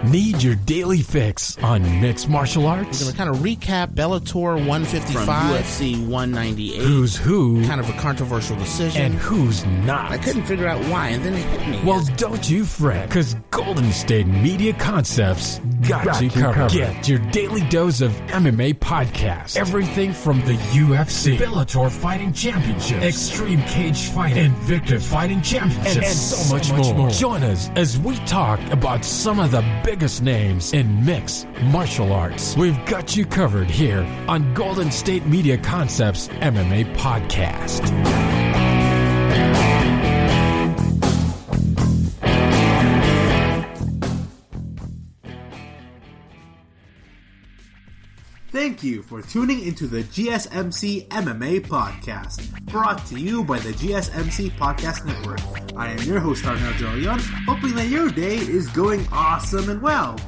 Need your daily fix on mixed martial arts? We're going to kind of recap Bellator 155 from UFC 198. Who's who? Kind of a controversial decision. And who's not. I couldn't figure out why, and then it hit me. Well, don't you fret, because Golden State Media Concepts got you covered. Get your daily dose of MMA podcasts. Everything from the UFC, Bellator Fighting Championship, Extreme Cage Fighting, Invicta Fighting Championship, and so much more. Join us as we talk about some of the biggest names in mixed martial arts. We've got you covered here on Golden State Media Concepts MMA Podcast. Thank you for tuning into the GSMC MMA Podcast, brought to you by the GSMC Podcast Network. I am your host, Arnel De Leon, hoping that your day is going awesome and well.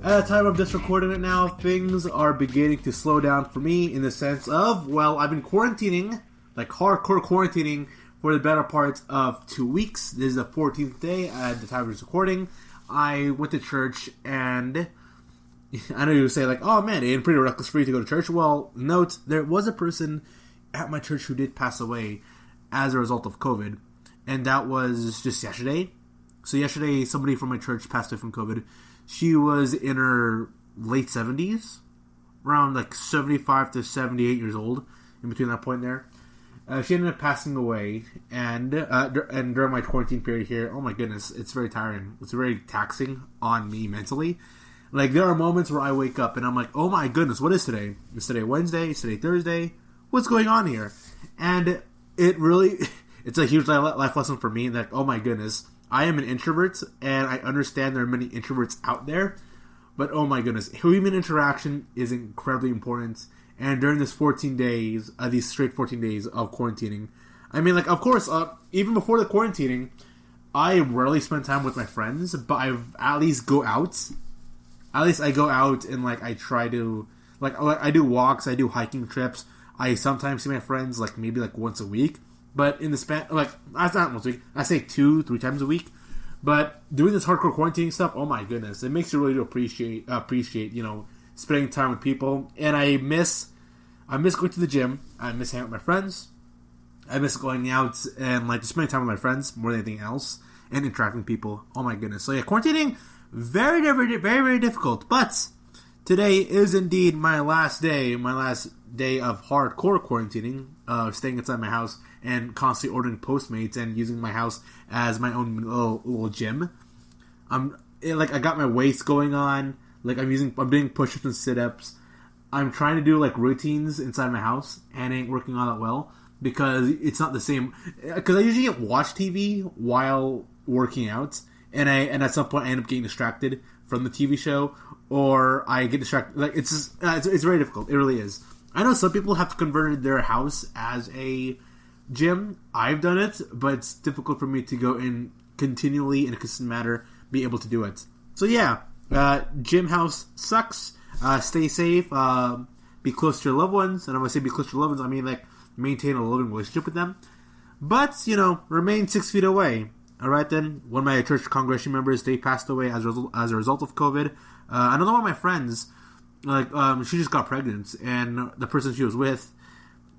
At the time of this recording it now, things are beginning to slow down for me in the sense of, well, I've been quarantining, like hardcore quarantining, for the better part of 2 weeks. This is the 14th day at the time of this recording. I went to church, and I know you would say, like, oh man, it's pretty reckless for you to go to church. Well, note, there was a person at my church who did pass away as a result of COVID, and that was just yesterday. So yesterday, somebody from my church passed away from COVID. She was in her late 70s, around like 75 to 78 years old, in between that point there. She ended up passing away, and during my quarantine period here, oh my goodness, it's very tiring. It's very taxing on me mentally. Like, there are moments where I wake up and I'm like, oh my goodness, what is today? Is today Wednesday? Is today Thursday? What's going on here? And it really, it's a huge life lesson for me that, oh my goodness, I am an introvert, and I understand there are many introverts out there, but oh my goodness, human interaction is incredibly important. And during this 14 days, these straight 14 days of quarantining, I mean, like, of course, even before the quarantining, I rarely spend time with my friends, but I at least go out. At least I go out and, like, I try to, like I do walks, I do hiking trips. I sometimes see my friends, like, maybe, like, once a week. But in the span, like, that's not once a week. I say 2-3 times a week. But doing this hardcore quarantining stuff, oh my goodness, it makes you really appreciate, you know, spending time with people. And I miss going to the gym. I miss hanging out with my friends. I miss going out and, like, just spending time with my friends more than anything else, and interacting with people. Oh my goodness. So yeah, quarantining, very, very, very, very difficult. But today is indeed my last day of hardcore quarantining, staying inside my house and constantly ordering Postmates and using my house as my own little gym. I got my weights going on. Like, I'm doing push-ups and sit-ups. I'm trying to do, like, routines inside my house, and it ain't working all that well because it's not the same. Because I usually watch TV while working out, and at some point I end up getting distracted from the TV show, or I get distracted. Like, it's just, it's very difficult. It really is. I know some people have converted their house as a gym. I've done it, but it's difficult for me to go in continually in a consistent manner, be able to do it. So yeah, gym house sucks. Stay safe. Be close to your loved ones, and when I say be close to your loved ones, I mean, like, maintain a loving relationship with them. But, you know, remain 6 feet away. Alright then, one of my church congregation members, they passed away as a result of COVID. Another one of my friends, like, she just got pregnant, and the person she was with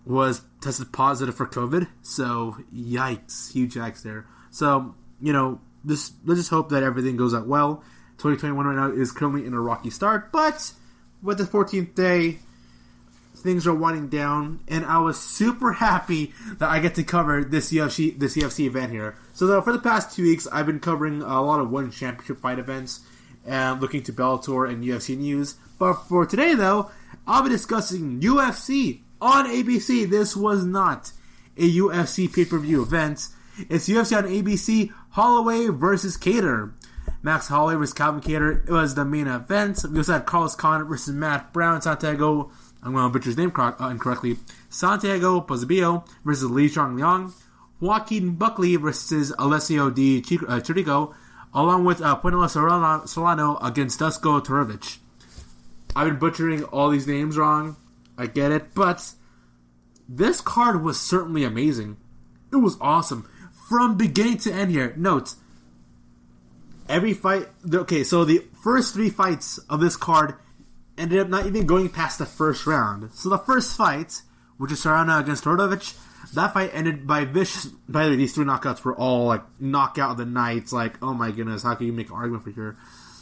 was tested positive for COVID. So, yikes, huge yikes there. So, you know, let's just hope that everything goes out well. 2021 right now is currently in a rocky start, but with the 14th day, things are winding down, and I was super happy that I get to cover this UFC event here. So for the past 2 weeks, I've been covering a lot of one championship fight events and looking to Bellator and UFC news. But for today, though, I'll be discussing UFC on ABC. This was not a UFC pay-per-view event. It's UFC on ABC, Holloway versus Kattar. Max Holloway versus Calvin Kattar was the main event. We also had Carlos Condit versus Matt Brown. Santiago, I'm going to butcher his name incorrectly. Santiago Ponzinibbio versus Jiangliang. Joaquin Buckley versus Alessio Di ChiricoToday, along with Pueblo Solano against Dusko Torovic. I've been butchering all these names wrong. I get it, but this card was certainly amazing. It was awesome. From beginning to end here, note, every fight... Okay, so the first 3 fights of this card ended up not even going past the first round. So the first fight, which is Serrano against Todorovic, that fight ended by vicious... By the way, these 3 knockouts were all, like, knockout of the night. Like, oh my goodness, how can you make an argument for here?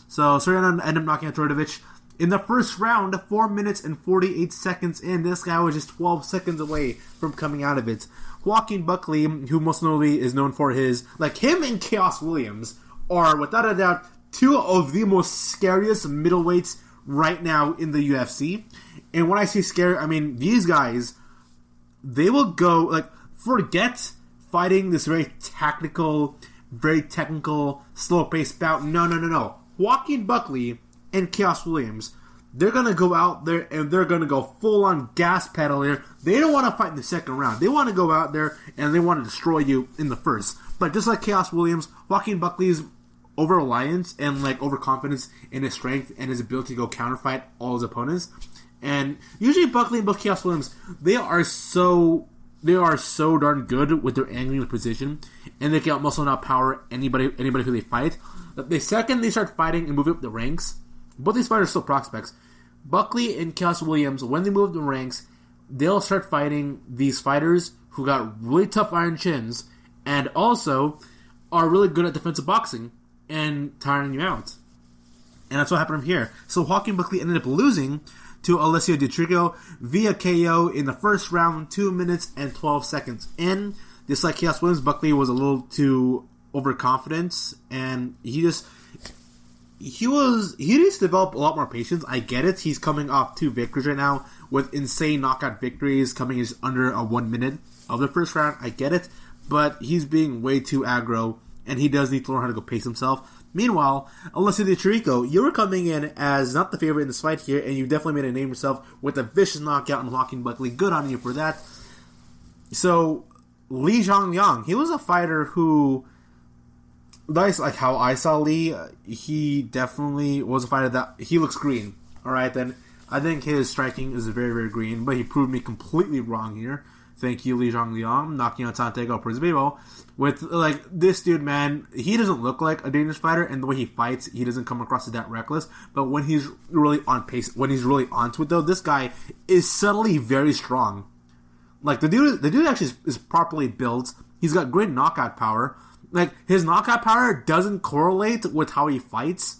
So Serrano ended up knocking out Todorovic. In the first round, 4 minutes and 48 seconds in, this guy was just 12 seconds away from coming out of it. Joaquin Buckley, who most notably is known for his... Like, him and Chaos Williams are, without a doubt, 2 of the most scariest middleweights right now in the UFC. And when I say scary, I mean, these guys, they will go... Like, forget fighting this very technical, slow-paced bout. No. Joaquin Buckley and Chaos Williams, they're going to go out there and they're going to go full-on gas pedal here. They don't want to fight in the second round. They want to go out there and they want to destroy you in the first. But just like Chaos Williams, Joaquin Buckley's over-reliance and like overconfidence in his strength and his ability to go counterfight all his opponents. And usually Buckley and both Chaos Williams, they are so darn good with their angling position, and they can also not power anybody who they fight. The second they start fighting and move up the ranks, both these fighters are still prospects. Buckley and Chaos Williams, when they move up the ranks, they'll start fighting these fighters who got really tough iron chins and also are really good at defensive boxing and tiring you out. And that's what happened here. So Joaquin Buckley ended up losing to Alessio Di ChiricoToday via KO in the first round, 2 minutes and 12 seconds in. Just like Chaos Williams, Buckley was a little too overconfident, and he needs to develop a lot more patience. I get it. He's coming off 2 victories right now with insane knockout victories coming just under a 1 minute of the first round. I get it, but he's being way too aggro, and he does need to learn how to go pace himself. Meanwhile, Alessio Di ChiricoToday, you were coming in as not the favorite in this fight here, and you definitely made a name yourself with a vicious knockout on Joaquin Buckley. Good on you for that. So, Jiangliang, he was a fighter who, like how I saw Lee, he definitely was a fighter that, he looks green. Alright, then, I think his striking is very, very green, but he proved me completely wrong here. Thank you, Jiangliang, knocking out Santiago Ponzinibbio. With, like, this dude, man, he doesn't look like a dangerous fighter, and the way he fights, he doesn't come across as that reckless. But when he's really on pace, when he's really onto it, though, this guy is subtly very strong. Like, the dude actually is properly built. He's got great knockout power. Like, his knockout power doesn't correlate with how he fights.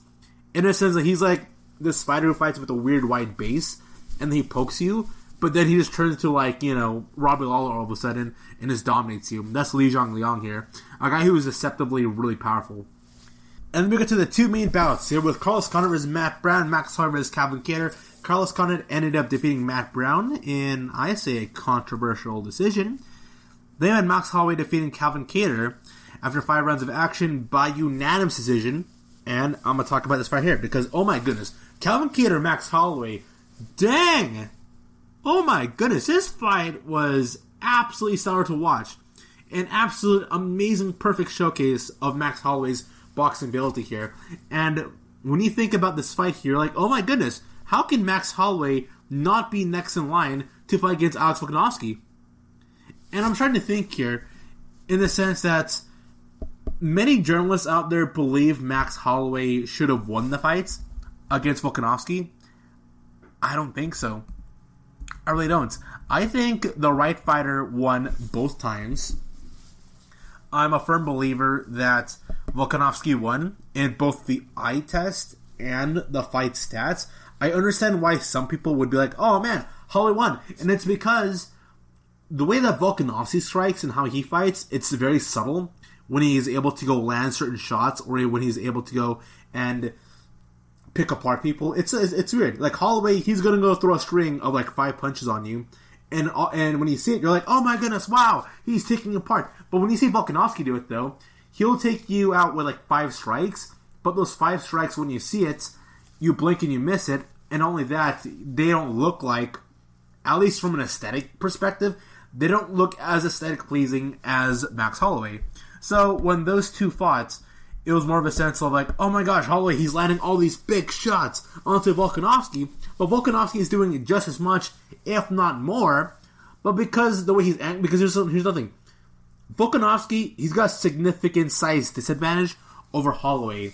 In a sense that he's like this fighter who fights with a weird wide base, and then he pokes you. But then he just turns into, like, you know, Robbie Lawler all of a sudden and just dominates you. That's Jiangliang here. A guy who is deceptively really powerful. And then we get to the 2 main bouts here with Carlos Condit versus Matt Brown, Max Holloway versus Calvin Kattar. Carlos Condit ended up defeating Matt Brown in, I say, a controversial decision. Then had Max Holloway defeating Calvin Kattar after 5 rounds of action by unanimous decision. And I'm going to talk about this right here because, oh my goodness, Calvin Kattar, Max Holloway, dang! Oh my goodness, this fight was absolutely stellar to watch. An absolute amazing, perfect showcase of Max Holloway's boxing ability here. And when you think about this fight here, like, oh my goodness, how can Max Holloway not be next in line to fight against Alex Volkanovski? And I'm trying to think here in the sense that many journalists out there believe Max Holloway should have won the fights against Volkanovski. I don't think so. I really don't. I think the right fighter won both times. I'm a firm believer that Volkanovski won in both the eye test and the fight stats. I understand why some people would be like, oh man, Holloway won. And it's because the way that Volkanovski strikes and how he fights, it's very subtle when he is able to go land certain shots or when he's able to go and pick apart people. It's weird. Like Holloway, he's gonna go throw a string of like 5 punches on you, and when you see it, you're like, oh my goodness, wow, he's taking apart. But when you see Volkanovski do it, though, he'll take you out with like 5 strikes. But those 5 strikes, when you see it, you blink and you miss it. And not only that, they don't look like, at least from an aesthetic perspective, they don't look as aesthetic pleasing as Max Holloway. So when those two fought, it was more of a sense of like, oh my gosh, Holloway, he's landing all these big shots onto Volkanovski, but Volkanovski is doing just as much, if not more. But because the way because here's the thing, Volkanovski, he's got significant size disadvantage over Holloway.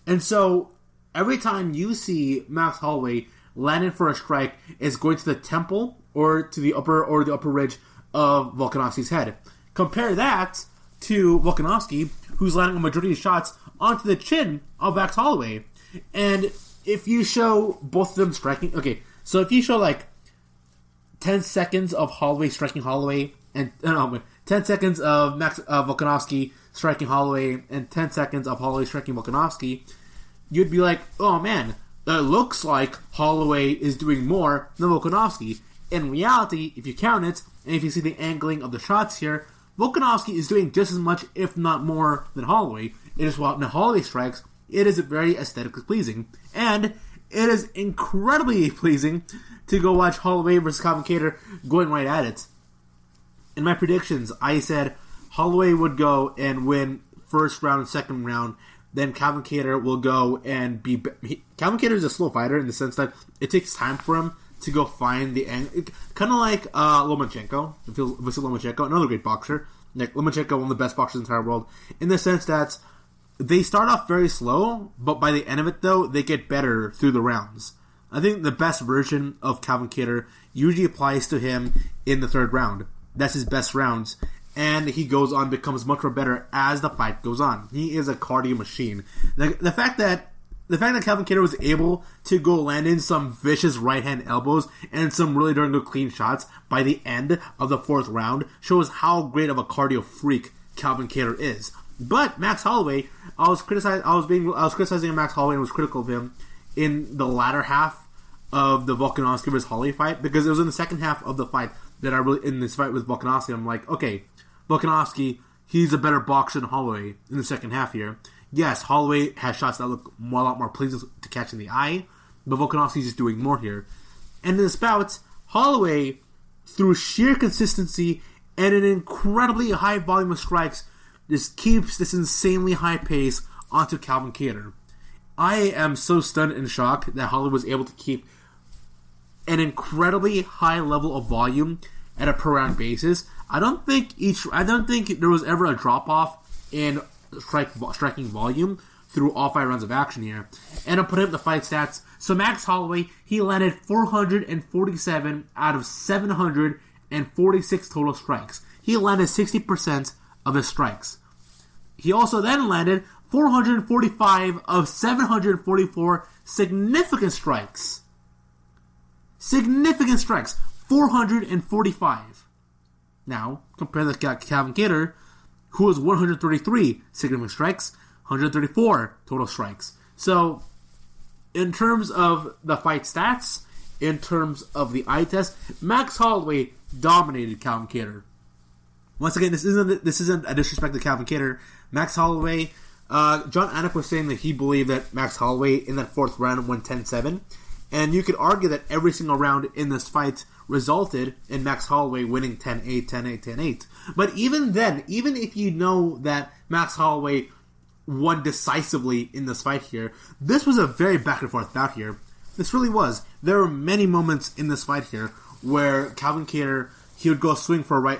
And so, every time you see Max Holloway landing for a strike, it's going to the temple or to the upper ridge of Volkanovski's head. Compare that to Volkanovski, who's landing a majority of shots onto the chin of Max Holloway. And if you show both of them striking... Okay, so if you show, 10 seconds of Holloway striking Holloway, and 10 seconds of Volkanovski striking Holloway, and 10 seconds of Holloway striking Volkanovski, you'd be like, oh man, it looks like Holloway is doing more than Volkanovski. In reality, if you count it, and if you see the angling of the shots here, Volkanovski is doing just as much, if not more, than Holloway. It is when Holloway strikes, it is very aesthetically pleasing. And it is incredibly pleasing to go watch Holloway versus Calvin Kattar going right at it. In my predictions, I said Holloway would go and win first round and second round. Then Calvin Kattar will go and be... Calvin Kattar is a slow fighter in the sense that it takes time for him to go find the angle. Kind of like Lomachenko. Vasily Lomachenko, another great boxer. Lomachenko, one of the best boxers in the entire world. In the sense that they start off very slow, but by the end of it, though, they get better through the rounds. I think the best version of Calvin Kattar usually applies to him in the third round. That's his best rounds. And he goes on, becomes much more better as the fight goes on. He is a cardio machine. The fact that Calvin Kattar was able to go land in some vicious right-hand elbows and some really darn good clean shots by the end of the fourth round shows how great of a cardio freak Calvin Kattar is. But Max Holloway, I was criticizing Max Holloway and was critical of him in the latter half of the Volkanovski versus Holloway fight, because it was in the second half of the fight that in this fight with Volkanovski, I'm like, okay, Volkanovski, he's a better boxer than Holloway in the second half here. Yes, Holloway has shots that look a lot more pleasing to catch in the eye, but Volkanovski's just doing more here. And in this bout, Holloway, through sheer consistency and an incredibly high volume of strikes, just keeps this insanely high pace onto Calvin Kattar. I am so stunned and shocked that Holloway was able to keep an incredibly high level of volume at a per round basis. I don't think there was ever a drop off in striking volume through all 5 rounds of action here. And I'm putting up the fight stats. So Max Holloway, he landed 447 out of 746 total strikes. He landed 60% of his strikes. He also then landed 445 of 744 significant strikes. 445. Now, compare that to Calvin Kattar, who has 133 significant strikes, 134 total strikes. So, in terms of the fight stats, in terms of the eye test, Max Holloway dominated Calvin Kattar. Once again, this isn't a disrespect to Calvin Kattar. Max Holloway, John Anik was saying that he believed that Max Holloway in that fourth round went 10-7. And you could argue that every single round in this fight resulted in Max Holloway winning 10-8, 10-8, 10-8. But even then, even if you know that Max Holloway won decisively in this fight here, this was a very back and forth bout here. This really was. There were many moments in this fight here where Calvin Kattar, he would go swing for a right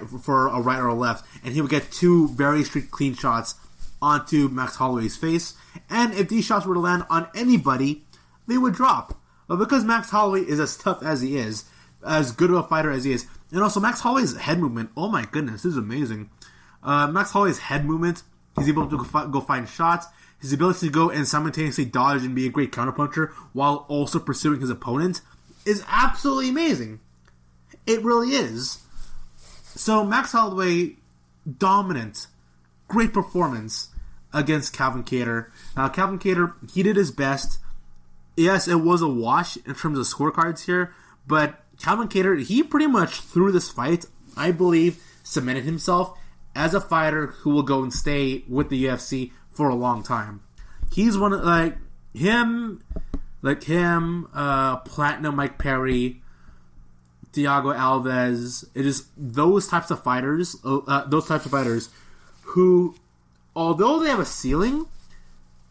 or a left, and he would get 2 very straight clean shots onto Max Holloway's face. And if these shots were to land on anybody, they would drop. But because Max Holloway is as tough as he is, as good of a fighter as he is, and also Max Holloway's head movement, oh my goodness, this is amazing. Max Holloway's head movement, he's able to go find shots, his ability to go and simultaneously dodge and be a great counterpuncher while also pursuing his opponent is absolutely amazing. It really is. So Max Holloway, dominant, great performance against Calvin Kattar. Calvin Kattar, he did his best. Yes, it was a wash in terms of scorecards here, but Calvin Kattar, he pretty much, through this fight, I believe, cemented himself as a fighter who will go and stay with the UFC for a long time. He's one of, Platinum Mike Perry, Thiago Alves. It is those types of fighters who, although they have a ceiling,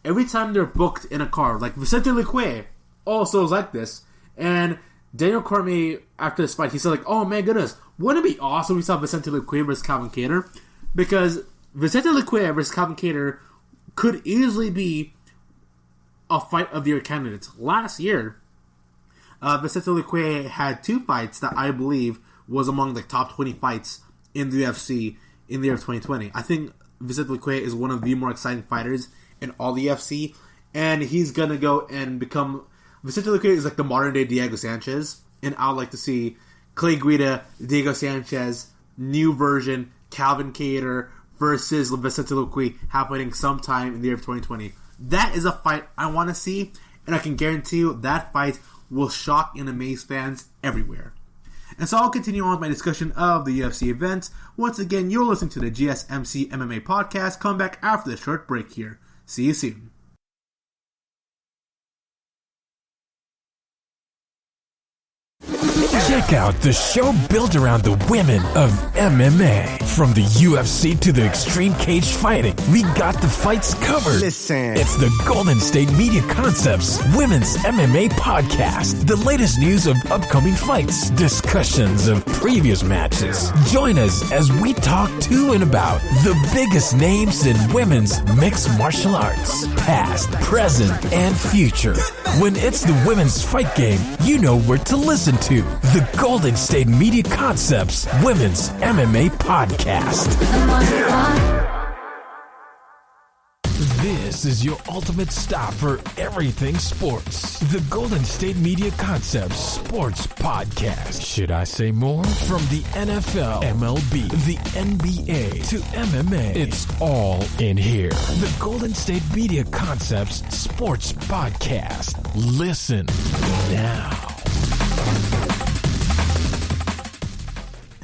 every time they're booked in a card, like Vicente Luque also is like this. And Daniel Cormier, after this fight, he said, oh my goodness, wouldn't it be awesome if we saw Vicente Luque versus Calvin Kattar? Because Vicente Luque versus Calvin Kattar could easily be a fight of the year candidates. Last year, Vicente Luque had 2 fights that I believe was among the top 20 fights in the UFC in the year of 2020. I think Vicente Luque is one of the more exciting fighters in all the UFC, and he's gonna go and become... Vicente Luque is like the modern day Diego Sanchez, and I would like to see Clay Guida, Diego Sanchez, new version, Calvin Kattar versus Vicente Luque happening sometime in the year of 2020. That is a fight I want to see, and I can guarantee you that fight will shock and amaze fans everywhere. And so I'll continue on with my discussion of the UFC event. Once again, you're listening to the GSMC MMA podcast. Come back after the short break here. See you soon. Check out the show built around the women of MMA. From the UFC to the extreme cage fighting, we got the fights covered. Listen. It's the Golden State Media Concepts Women's MMA Podcast. The latest news of upcoming fights, discussions of previous matches. Join us as we talk to and about the biggest names in women's mixed martial arts, past, present, and future. When it's the women's fight game, you know where to listen to. The Golden State Media Concepts Women's MMA Podcast. This is your ultimate stop for everything sports. The Golden State Media Concepts Sports Podcast. Should I say more? From the NFL, MLB, the NBA to MMA, it's all in here. The Golden State Media Concepts Sports Podcast. Listen now.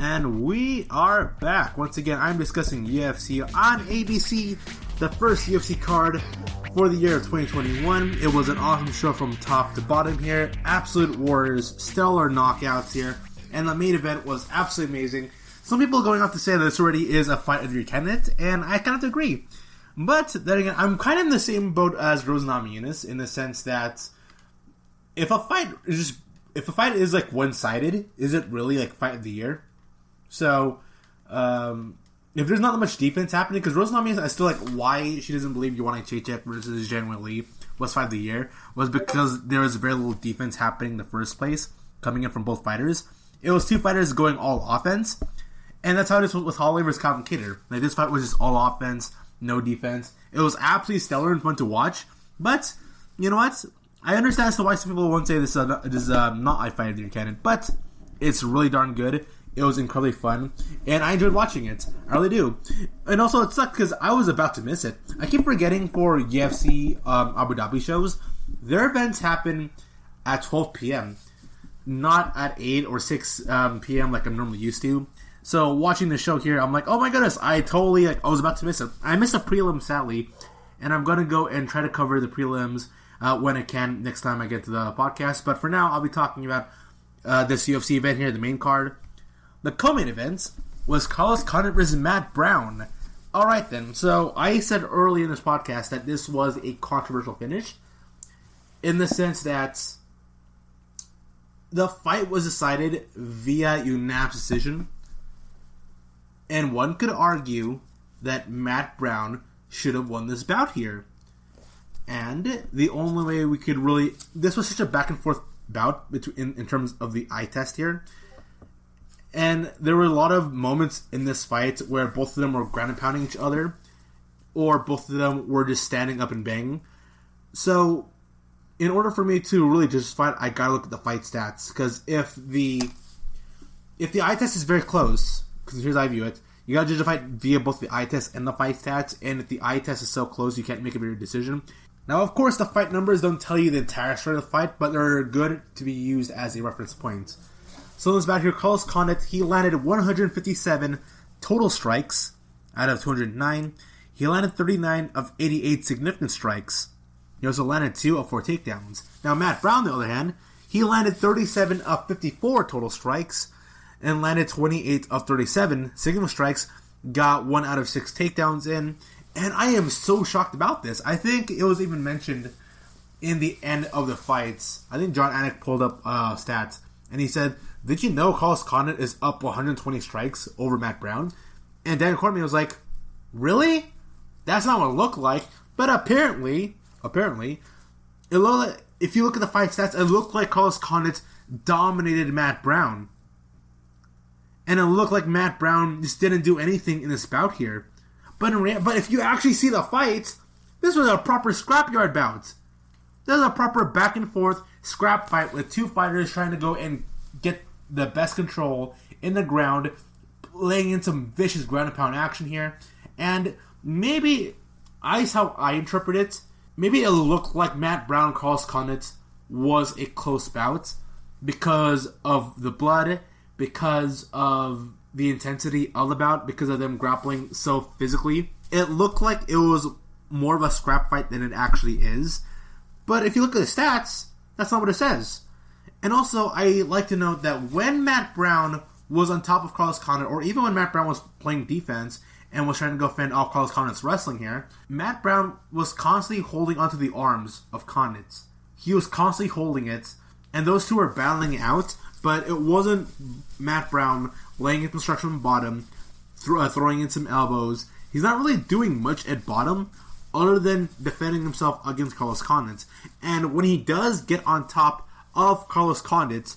And we are back. Once again, I'm discussing UFC on ABC, the first UFC card for the year of 2021. It was an awesome show from top to bottom here. Absolute wars, stellar knockouts here. And the main event was absolutely amazing. Some people are going off to say that this already is a fight of the year candidate, and I kind of agree. But then again, I'm kind of in the same boat as Rose Namajunas in the sense that if a fight is like one-sided, is it really like fight of the year? So, if there's not that much defense happening, because Rose Namajunas, I still like why she doesn't believe Joanna Jędrzejczyk versus Jiangliang Li was fight of the year, was because there was very little defense happening in the first place, coming in from both fighters. It was 2 fighters going all offense, and that's how it is with Holloway versus Calvin Kattar. Like, this fight was just all offense, no defense. It was absolutely stellar and fun to watch, but, you know what? I understand as to why some people won't say this is not a fight of the year candidate, but it's really darn good. It was incredibly fun, and I enjoyed watching it. I really do. And also, it sucked because I was about to miss it. I keep forgetting for UFC Abu Dhabi shows, their events happen at 12 p.m., not at 8 or 6 p.m. like I'm normally used to. So, watching the show here, I'm like, oh my goodness, I was about to miss it. I missed the prelim, sadly, and I'm going to go and try to cover the prelims when I can next time I get to the podcast. But for now, I'll be talking about this UFC event here, the main card. The co-main event was Carlos Condit versus Matt Brown. Alright then, so I said early in this podcast that this was a controversial finish, in the sense that the fight was decided via unanimous decision, and one could argue that Matt Brown should have won this bout here. And the only way we could really... This was such a back and forth bout in terms of the eye test here. And there were a lot of moments in this fight where both of them were ground and pounding each other, or both of them were just standing up and banging. So, in order for me to really justify it, I gotta look at the fight stats. Because if the eye test is very close, because here's how I view it, you gotta justify it via both the eye test and the fight stats. And if the eye test is so close, you can't make a better decision. Now, of course, the fight numbers don't tell you the entire story of the fight, but they're good to be used as a reference point. So this back here, Carlos Condit, he landed 157 total strikes out of 209. He landed 39 of 88 significant strikes. He also landed 2 of 4 takedowns. Now Matt Brown, on the other hand, he landed 37 of 54 total strikes and landed 28 of 37 significant strikes, got 1 out of 6 takedowns in. And I am so shocked about this. I think it was even mentioned in the end of the fights. I think John Anik pulled up stats, and he said, did you know Carlos Condit is up 120 strikes over Matt Brown? And Dan Cormier was like, really? That's not what it looked like. But apparently, it looked like, if you look at the fight stats, it looked like Carlos Condit dominated Matt Brown. And it looked like Matt Brown just didn't do anything in this bout here. But if you actually see the fight, this was a proper scrapyard bout. This is a proper back and forth scrap fight with two fighters trying to go and get the best control in the ground, laying in some vicious ground and pound action here. And maybe, that's how I interpret it, maybe it looked like Matt Brown, Carlos Condit was a close bout because of the blood, because of the intensity of the bout, because of them grappling so physically. It looked like it was more of a scrap fight than it actually is. But if you look at the stats, that's not what it says. And also, I like to note that when Matt Brown was on top of Carlos Condit, or even when Matt Brown was playing defense and was trying to go fend off Carlos Condit's wrestling here, Matt Brown was constantly holding onto the arms of Condit. He was constantly holding it, and those two were battling it out, but it wasn't Matt Brown laying in construction from bottom, throwing in some elbows. He's not really doing much at bottom, other than defending himself against Carlos Condit. And when he does get on top of Carlos Condit,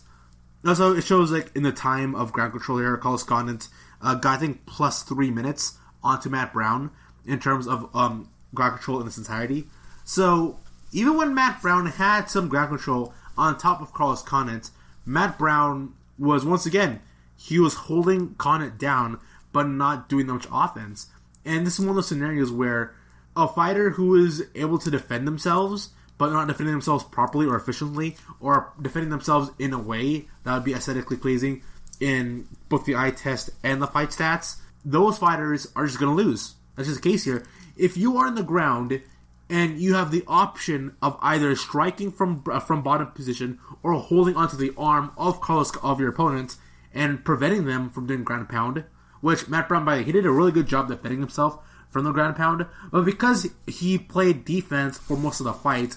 also it shows like in the time of ground control here, Carlos Condit got, I think, plus 3 minutes onto Matt Brown in terms of ground control in its entirety. So even when Matt Brown had some ground control on top of Carlos Condit, Matt Brown was, once again, he was holding Condit down but not doing much offense. And this is one of those scenarios where a fighter who is able to defend themselves, but not defending themselves properly or efficiently, or defending themselves in a way that would be aesthetically pleasing in both the eye test and the fight stats, those fighters are just going to lose. That's just the case here. If you are in the ground and you have the option of either striking from bottom position or holding onto the arm of your opponent and preventing them from doing ground and pound, which Matt Brown, he did a really good job defending himself from the ground and pound, but because he played defense for most of the fight,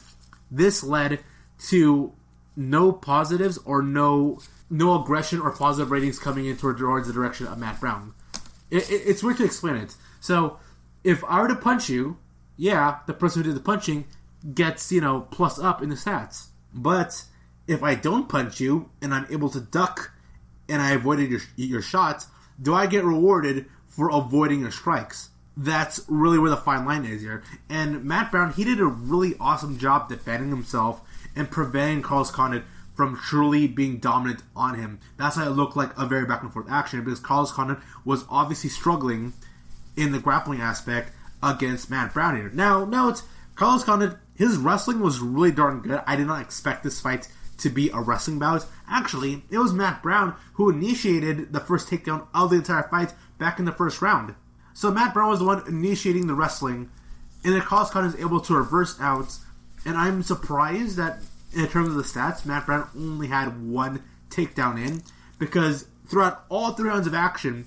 this led to no positives or no aggression or positive ratings coming in towards the direction of Matt Brown. It's weird to explain it. So, if I were to punch you, yeah, the person who did the punching gets, plus up in the stats. But if I don't punch you and I'm able to duck and I avoided your shots, do I get rewarded for avoiding your strikes? That's really where the fine line is here. And Matt Brown, he did a really awesome job defending himself and preventing Carlos Condit from truly being dominant on him. That's why it looked like a very back and forth action, because Carlos Condit was obviously struggling in the grappling aspect against Matt Brown here. Now, note, Carlos Condit, his wrestling was really darn good. I did not expect this fight to be a wrestling bout. Actually, it was Matt Brown who initiated the first takedown of the entire fight back in the first round. So Matt Brown was the one initiating the wrestling, and then Carlos Condit is able to reverse out. And I'm surprised that in terms of the stats, Matt Brown only had one takedown in, because throughout all 3 rounds of action,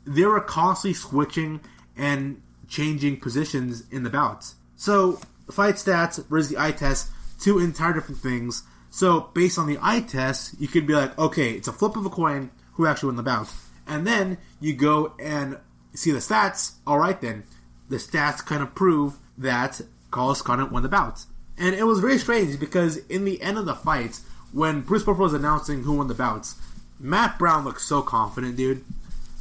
they were constantly switching and changing positions in the bouts. So fight stats versus the eye test, two entire different things. So based on the eye test, you could be like, okay, it's a flip of a coin who actually won the bout. And then you go and see the stats. Alright then, the stats kind of prove that Carlos Condit won the bout. And it was very strange because in the end of the fight, when Bruce Buffer was announcing who won the bouts, Matt Brown looked so confident, dude.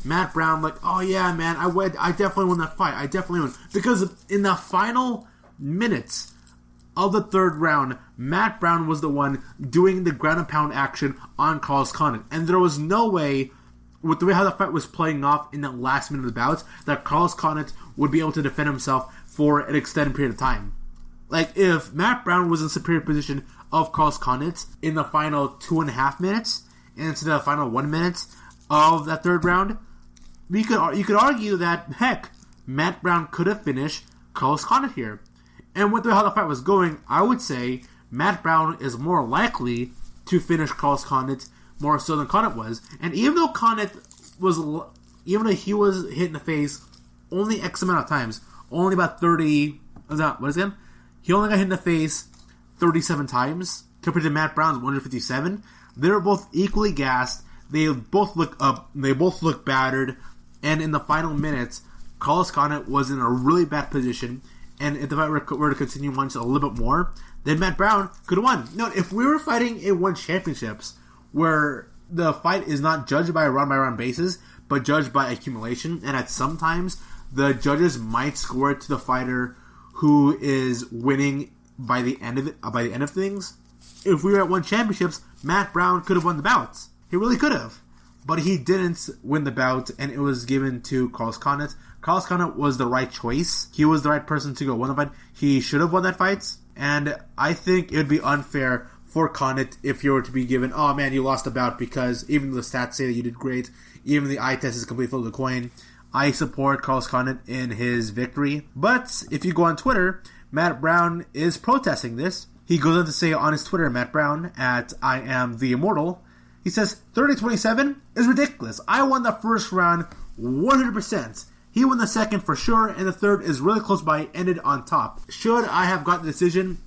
Matt Brown like, oh yeah, man, I definitely won that fight. I definitely won. Because in the final minutes of the third round, Matt Brown was the one doing the ground and pound action on Carlos Condit. And there was no way, with the way how the fight was playing off in that last minute of the bout, that Carlos Condit would be able to defend himself for an extended period of time. Like, if Matt Brown was in superior position of Carlos Condit in the final 2.5 minutes, and into the final 1 minute of that third round, you could argue that, heck, Matt Brown could have finished Carlos Condit here. And with how the fight was going, I would say Matt Brown is more likely to finish Carlos Condit more so than Condit was. And even though he was hit in the face only X amount of times, only about 30, he only got hit in the face 37 times compared to Matt Brown's 157. They were both equally gassed. They both look up. They both look battered. And in the final minutes, Carlos Condit was in a really bad position. and if the fight were to continue on just a little bit more, then Matt Brown could have won. No, if we were fighting in one championships, where the fight is not judged by a round-by-round basis, but judged by accumulation, and at sometimes the judges might score it to the fighter who is winning by the end of things. If we were at one championships, Matt Brown could have won the bouts. He really could have. But he didn't win the bout, and it was given to Carlos Condit. Carlos Condit was the right choice. He was the right person to go win the fight. He should have won that fight, and I think it would be unfair for Condit if you were to be given, oh man, you lost the bout, because even though the stats say that you did great, even the eye test is a complete flip of the coin. I support Carlos Condit in his victory. But if you go on Twitter, Matt Brown is protesting this. He goes on to say on his Twitter, Matt Brown, at I am the immortal, he says, 30-27 is ridiculous. I won the first round 100%. He won the second for sure, and the third is really close by, ended on top. Should I have got the decision?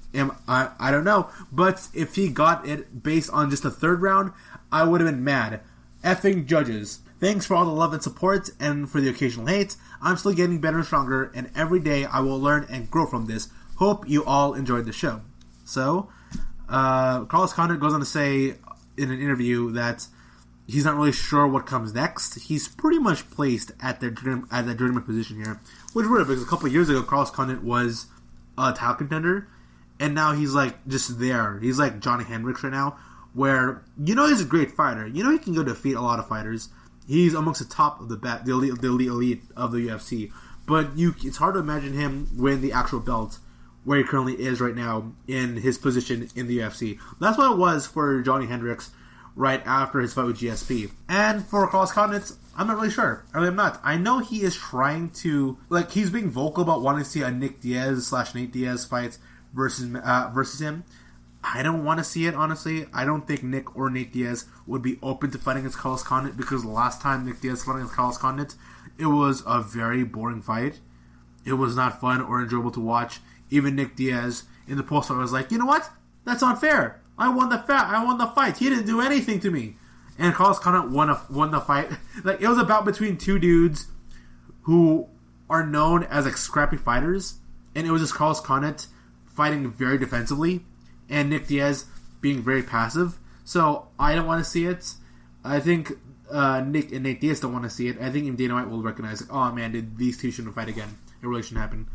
I don't know. But if he got it based on just the third round, I would have been mad. Effing judges. Thanks for all the love and support, and for the occasional hate. I'm still getting better and stronger, and every day I will learn and grow from this. Hope you all enjoyed the show. So, Carlos Condit goes on to say in an interview that he's not really sure what comes next. He's pretty much placed at that journeyman position here, which is weird because a couple of years ago, Carlos Condit was a title contender, and now he's like just there. He's like Johnny Hendricks right now, where he's a great fighter. He can go defeat a lot of fighters. He's amongst the top of the elite of the UFC. But it's hard to imagine him win the actual belt where he currently is right now in his position in the UFC. That's what it was for Johnny Hendricks right after his fight with GSP. And for Carlos Condit, I'm not really sure. I really am not. I know he is trying to, he's being vocal about wanting to see a Nick Diaz/Nate Diaz fight versus him. I don't want to see it, honestly. I don't think Nick or Nate Diaz would be open to fighting against Carlos Condit, because the last time Nick Diaz fought against Carlos Condit, it was a very boring fight. It was not fun or enjoyable to watch. Even Nick Diaz in the post-fight was like, you know what? That's unfair. I won the fight. He didn't do anything to me. And Carlos Condit won the fight. It was a bout between two dudes who are known as scrappy fighters, and it was just Carlos Condit fighting very defensively, and Nick Diaz being very passive. So I don't want to see it. I think Nick and Nate Diaz don't want to see it. I think even Dana White will recognize, oh man, these two shouldn't fight again. It really shouldn't happen.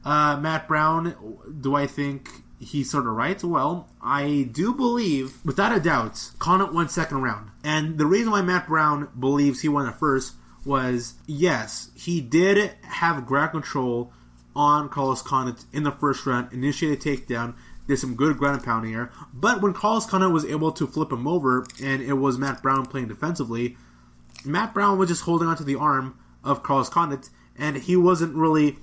Matt Brown, do I think he's sort of right? Well, I do believe, without a doubt, Condit won second round. And the reason why Matt Brown believes he won the first was, yes, he did have ground control on Carlos Condit in the first round, initiated a takedown, did some good ground and pounding here. But when Carlos Condit was able to flip him over, and it was Matt Brown playing defensively, Matt Brown was just holding onto the arm of Carlos Condit, and he was doing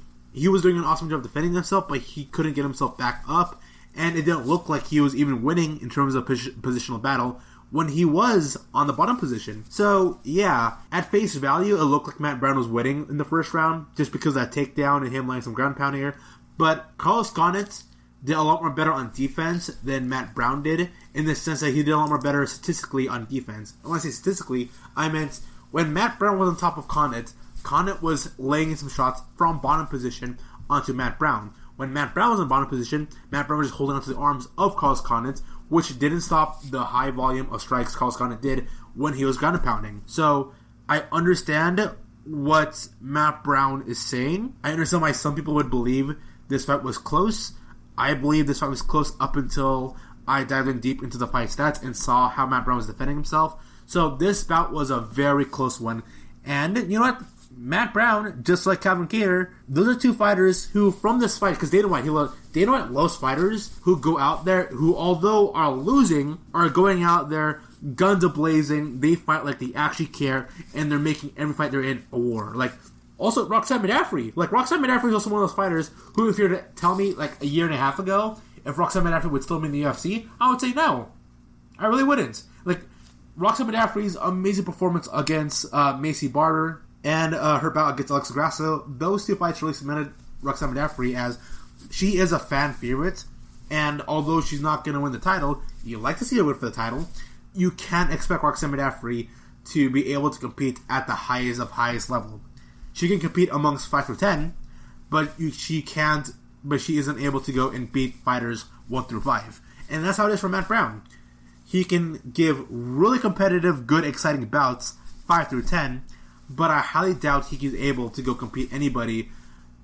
an awesome job defending himself, but he couldn't get himself back up, and it didn't look like he was even winning in terms of positional battle when he was on the bottom position. So, yeah, at face value, it looked like Matt Brown was winning in the first round, just because of that takedown and him laying some ground pound here. But Carlos Condit did a lot more better on defense than Matt Brown did, in the sense that he did a lot more better statistically on defense. And when I say statistically, I meant when Matt Brown was on top of Condit was laying in some shots from bottom position onto Matt Brown. When Matt Brown was in bottom position, Matt Brown was just holding onto the arms of Carlos Condit, which didn't stop the high volume of strikes Carlos Condit did when he was ground and pounding. So, I understand what Matt Brown is saying. I understand why some people would believe this fight was close. I believe this fight was close up until I dived in deep into the fight stats and saw how Matt Brown was defending himself. So, this bout was a very close one. And, you know what? Matt Brown, just like Calvin Kattar, those are two fighters who, from this fight, because Dana White loves fighters who go out there, who, although are losing, are going out there, guns a-blazing, they fight like they actually care, and they're making every fight they're in a war. Also, Roxanne Modafferi. Roxanne Modafferi is also one of those fighters who, if you were to tell me, a year and a half ago, if Roxanne Modafferi would still be in the UFC, I would say no. I really wouldn't. Roxanne Modafferi's amazing performance against Macy Barber, and her bout against Alexa Grasso, those two fights really cemented Roxanne Modafferi as she is a fan favorite, and although she's not going to win the title, you like to see her win for the title, you can't expect Roxanne Modafferi to be able to compete at the highest level. She can compete amongst 5 through 10, but she can't but she isn't able to go and beat fighters 1 through 5. And that's how it is for Matt Brown. He can give really competitive, good, exciting bouts 5 through 10, but I highly doubt he is able to go compete anybody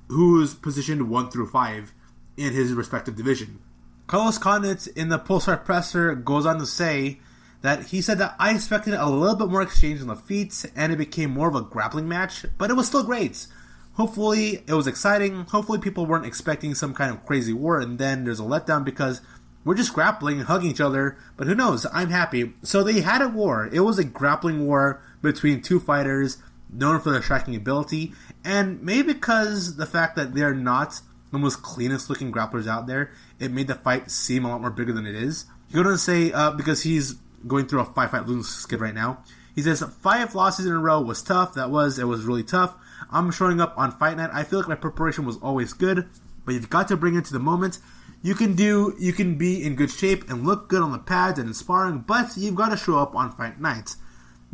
who's positioned 1 through 5 in his respective division. Carlos Condit in the post-fight presser goes on to say that he said that I expected a little bit more exchange on the feet and it became more of a grappling match, but it was still great. Hopefully it was exciting. Hopefully people weren't expecting some kind of crazy war and then there's a letdown because we're just grappling and hugging each other, but who knows, I'm happy. So they had a war. It was a grappling war between two fighters known for their striking ability, and maybe because the fact that they're not the most cleanest looking grapplers out there, it made the fight seem a lot more bigger than it is. He goes on to say, because he's going through a 5-fight losing skid right now, he says, 5 losses in a row was tough. It was really tough. I'm showing up on fight night. I feel like my preparation was always good, but you've got to bring it to the moment. You can be in good shape and look good on the pads and in sparring, but you've got to show up on fight nights.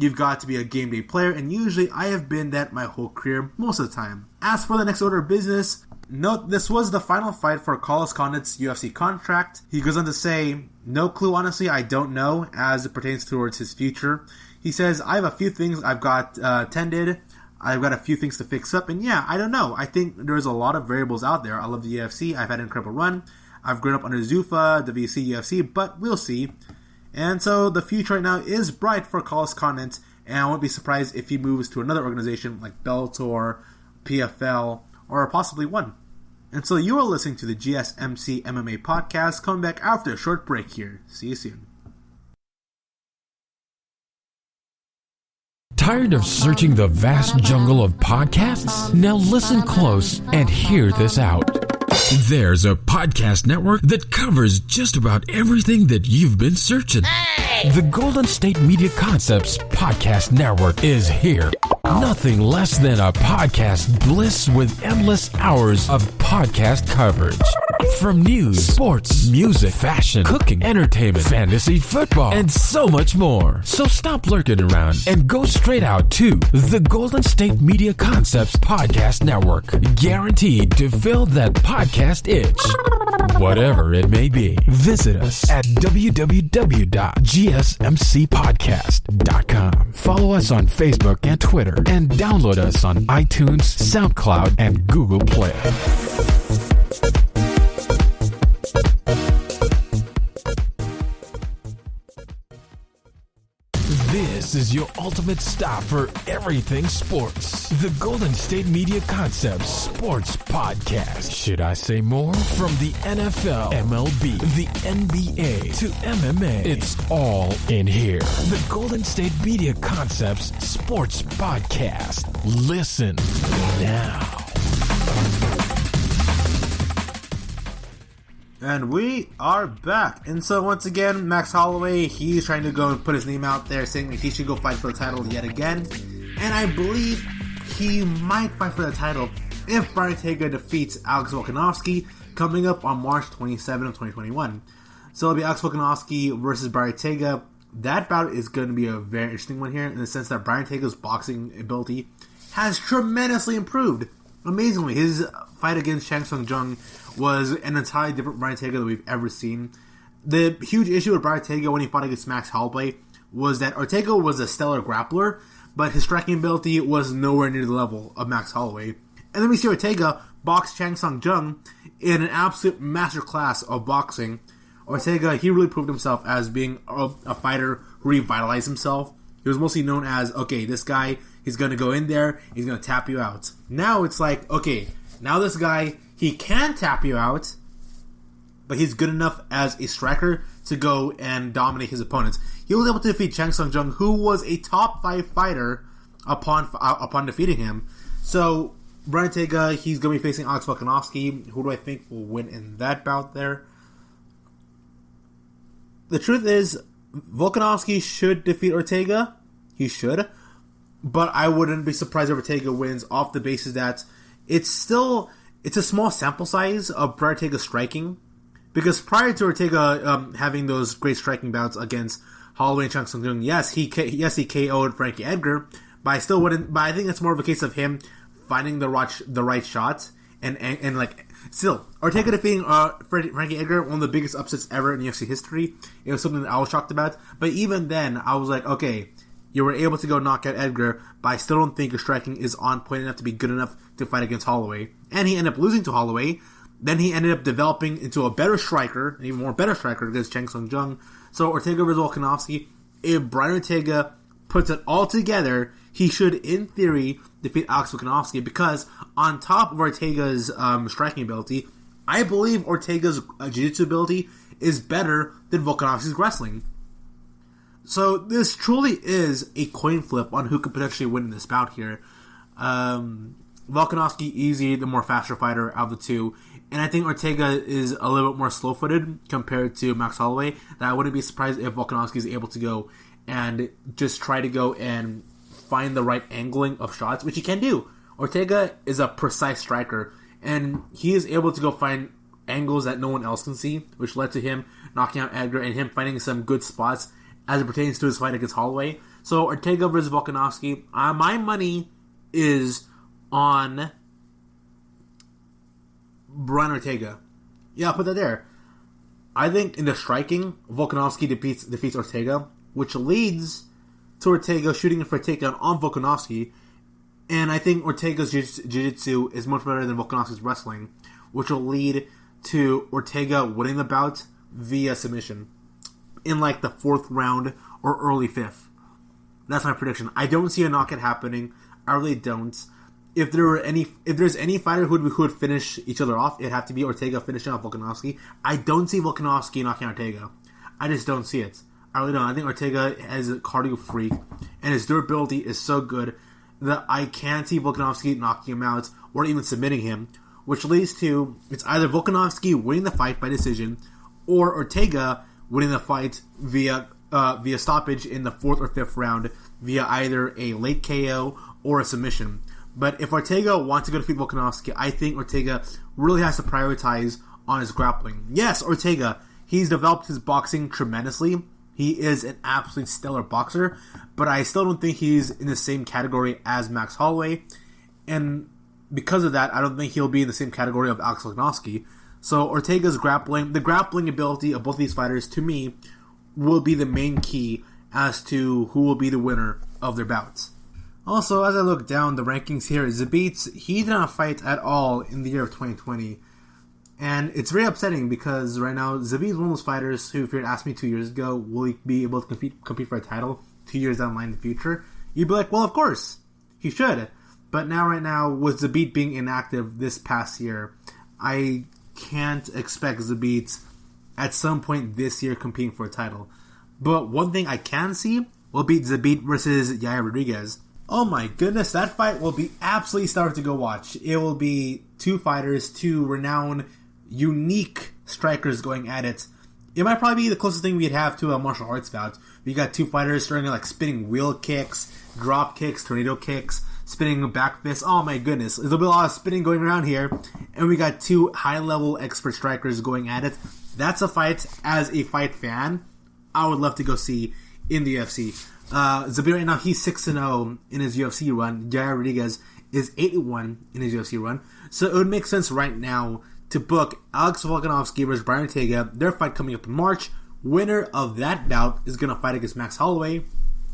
You've got to be a game day player, and usually I have been that my whole career, most of the time. As for the next order of business, note this was the final fight for Carlos Condit's UFC contract. He goes on to say, no clue, honestly, I don't know, as it pertains towards his future. He says, I have a few things I've got tended. I've got a few things to fix up, and yeah, I don't know. I think there's a lot of variables out there. I love the UFC. I've had an incredible run. I've grown up under Zuffa, WC, UFC, but we'll see. And so the future right now is bright for Carlos Condit, and I won't be surprised if he moves to another organization like Bellator, PFL, or possibly one. And so you are listening to the GSMC MMA podcast, coming back after a short break here. See you soon. Tired of searching the vast jungle of podcasts? Now listen close and hear this out. There's a podcast network that covers just about everything that you've been searching. Hey! The Golden State Media Concepts Podcast Network is here. Nothing less than a podcast bliss with endless hours of podcast coverage. From news, sports, music, fashion, cooking, entertainment, fantasy, football, and so much more. So stop lurking around and go straight out to the Golden State Media Concepts Podcast Network. Guaranteed to fill that podcast itch. Whatever it may be. Visit us at www.gsmcpodcast.com. Follow us on Facebook and Twitter, and download us on iTunes, SoundCloud, and Google Play. This is your ultimate stop for everything sports. The Golden State Media Concepts Sports Podcast. Should I say more? From the NFL, MLB, the NBA to MMA, it's all in here. The Golden State Media Concepts Sports Podcast. Listen now. And we are back. And so once again, Max Holloway, he's trying to go and put his name out there saying that he should go fight for the title yet again. And I believe he might fight for the title if Brian Ortega defeats Alex Volkanovski coming up on March 27 of 2021. So it'll be Alex Volkanovski versus Brian Ortega. That bout is going to be a very interesting one here in the sense that Brian Ortega's boxing ability has tremendously improved. Amazingly, his fight against Chang Sung Jung was an entirely different Brian Ortega that we've ever seen. The huge issue with Brian Ortega when he fought against Max Holloway was that Ortega was a stellar grappler, but his striking ability was nowhere near the level of Max Holloway. And then we see Ortega box Chang Sung Jung in an absolute masterclass of boxing. Ortega, he really proved himself as being a fighter who revitalized himself. He was mostly known as, okay, this guy, he's going to go in there, he's going to tap you out. Now it's like, okay, now this guy, he can tap you out, but he's good enough as a striker to go and dominate his opponents. He was able to defeat Chang Sung Jung, who was a top 5 fighter upon defeating him. So, Brian Ortega, he's going to be facing Alex Volkanovski. Who do I think will win in that bout there? The truth is, Volkanovski should defeat Ortega. He should. But I wouldn't be surprised if Ortega wins off the basis that it's a small sample size of Brian Ortega striking. Because prior to Ortega having those great striking bouts against Holloway and Chang Sung Jung, yes, he KO'd Frankie Edgar, but I still wouldn't. But I think it's more of a case of him finding the right shot and like Still, Ortega defeating Frankie Edgar, one of the biggest upsets ever in UFC history. It was something that I was shocked about. But even then, I was like, okay, you were able to go knock out Edgar, but I still don't think your striking is on point enough to be good enough to fight against Holloway. And he ended up losing to Holloway. Then he ended up developing into a better striker, an even more better striker against Chang Sung Jung. So Ortega versus Volkanovski, if Brian Ortega puts it all together, he should, in theory, defeat Alex Volkanovski, because on top of Ortega's striking ability, I believe Ortega's jiu-jitsu ability is better than Volkanovski's wrestling. So this truly is a coin flip on who could potentially win in this bout here. Volkanovski, easy, the more faster fighter out of the two. And I think Ortega is a little bit more slow-footed compared to Max Holloway. That I wouldn't be surprised if Volkanovski is able to go and just try to go and find the right angling of shots, which he can do. Ortega is a precise striker, and he is able to go find angles that no one else can see, which led to him knocking out Edgar and him finding some good spots as it pertains to his fight against Holloway. So Ortega versus Volkanovski, my money is on Brian Ortega. Yeah, I'll put that there. I think in the striking, Volkanovski defeats Ortega, which leads to Ortega shooting for a takedown on Volkanovski. And I think Ortega's jiu-jitsu is much better than Volkanovski's wrestling, which will lead to Ortega winning the bout via submission in like the 4th round or early 5th. That's my prediction. I don't see a knockout happening. I really don't. If there's any fighter who would finish each other off, it'd have to be Ortega finishing off Volkanovski. I don't see Volkanovski knocking out Ortega. I just don't see it. I really don't. I think Ortega is a cardio freak, and his durability is so good that I can't see Volkanovski knocking him out or even submitting him, which leads to it's either Volkanovski winning the fight by decision or Ortega winning the fight via stoppage in the 4th or 5th round via either a late KO or a submission. But if Ortega wants to go defeat Volkanovski, I think Ortega really has to prioritize on his grappling. Yes, Ortega, he's developed his boxing tremendously. He is an absolutely stellar boxer, but I still don't think he's in the same category as Max Holloway. And because of that, I don't think he'll be in the same category of Alex Volkanovski. So Ortega's grappling, the grappling ability of both these fighters, to me, will be the main key as to who will be the winner of their bouts. Also, as I look down the rankings here, Zabit, he did not fight at all in the year of 2020. And it's very upsetting because right now, Zabit is one of those fighters who, if you had asked me 2 years ago, will he be able to compete for a title 2 years down the line in the future? You'd be like, well, of course, he should. But right now, with Zabit being inactive this past year, I can't expect Zabit at some point this year competing for a title. But one thing I can see will be Zabit versus Yair Rodriguez. Oh my goodness, that fight will be absolutely stellar to go watch. It will be two fighters, two renowned, unique strikers going at it. It might probably be the closest thing we'd have to a martial arts bout. We got two fighters starting like spinning wheel kicks, drop kicks, tornado kicks, spinning back fists. Oh my goodness, there'll be a lot of spinning going around here. And we got two high-level expert strikers going at it. That's a fight, as a fight fan, I would love to go see in the UFC. Zabit right now, he's 6-0 in his UFC run. Yair Rodriguez is 8-1 in his UFC run. So it would make sense right now to book Alex Volkanovski versus Brian Ortega. Their fight coming up in March. Winner of that bout is going to fight against Max Holloway.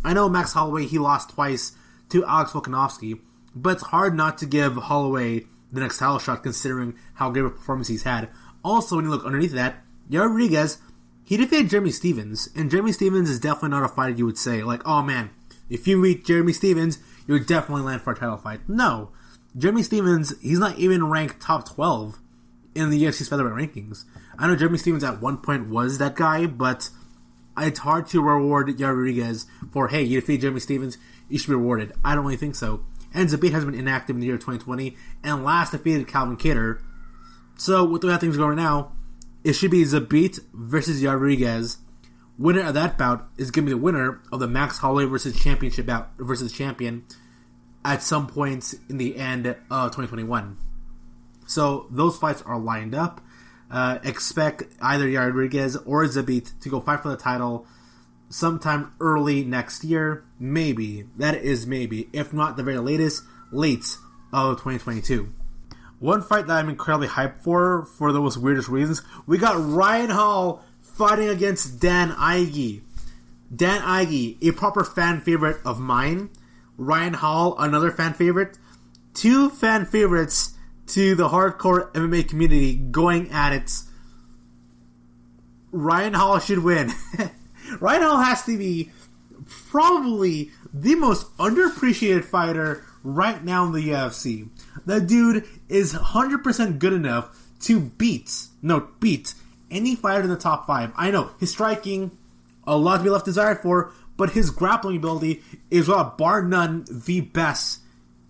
I know Max Holloway, he lost twice to Alex Volkanovski, but it's hard not to give Holloway the next title shot considering how great of a performance he's had. Also, when you look underneath that, Yair Rodriguez, he defeated Jeremy Stephens, and Jeremy Stephens is definitely not a fighter you would say, like, oh man, if you beat Jeremy Stephens, you would definitely land for a title fight. No. Jeremy Stephens, he's not even ranked top 12 in the UFC's featherweight rankings. I know Jeremy Stephens at one point was that guy, but it's hard to reward Yair Rodriguez for, hey, you defeat Jeremy Stephens, you should be rewarded. I don't really think so. And Zabit has been inactive in the year of 2020, and last defeated Calvin Kattar. So, with the way how things go right now, it should be Zabit versus Yair Rodriguez. Winner of that bout is going to be the winner of the Max Holloway versus championship bout versus champion at some point in the end of 2021. So those fights are lined up. Expect either Yair Rodriguez or Zabit to go fight for the title sometime early next year. Maybe. That is maybe. If not the very latest, late of 2022. one fight that I'm incredibly hyped for the most weirdest reasons. We got Ryan Hall fighting against Dan Ige. Dan Ige, a proper fan favorite of mine. Ryan Hall, another fan favorite. Two fan favorites to the hardcore MMA community going at it. Ryan Hall should win. Ryan Hall has to be probably the most underappreciated fighter right now in the UFC. That dude is 100% good enough to beat any fighter in the top 5. I know, his striking, a lot to be left desired for, but his grappling ability is, bar none, the best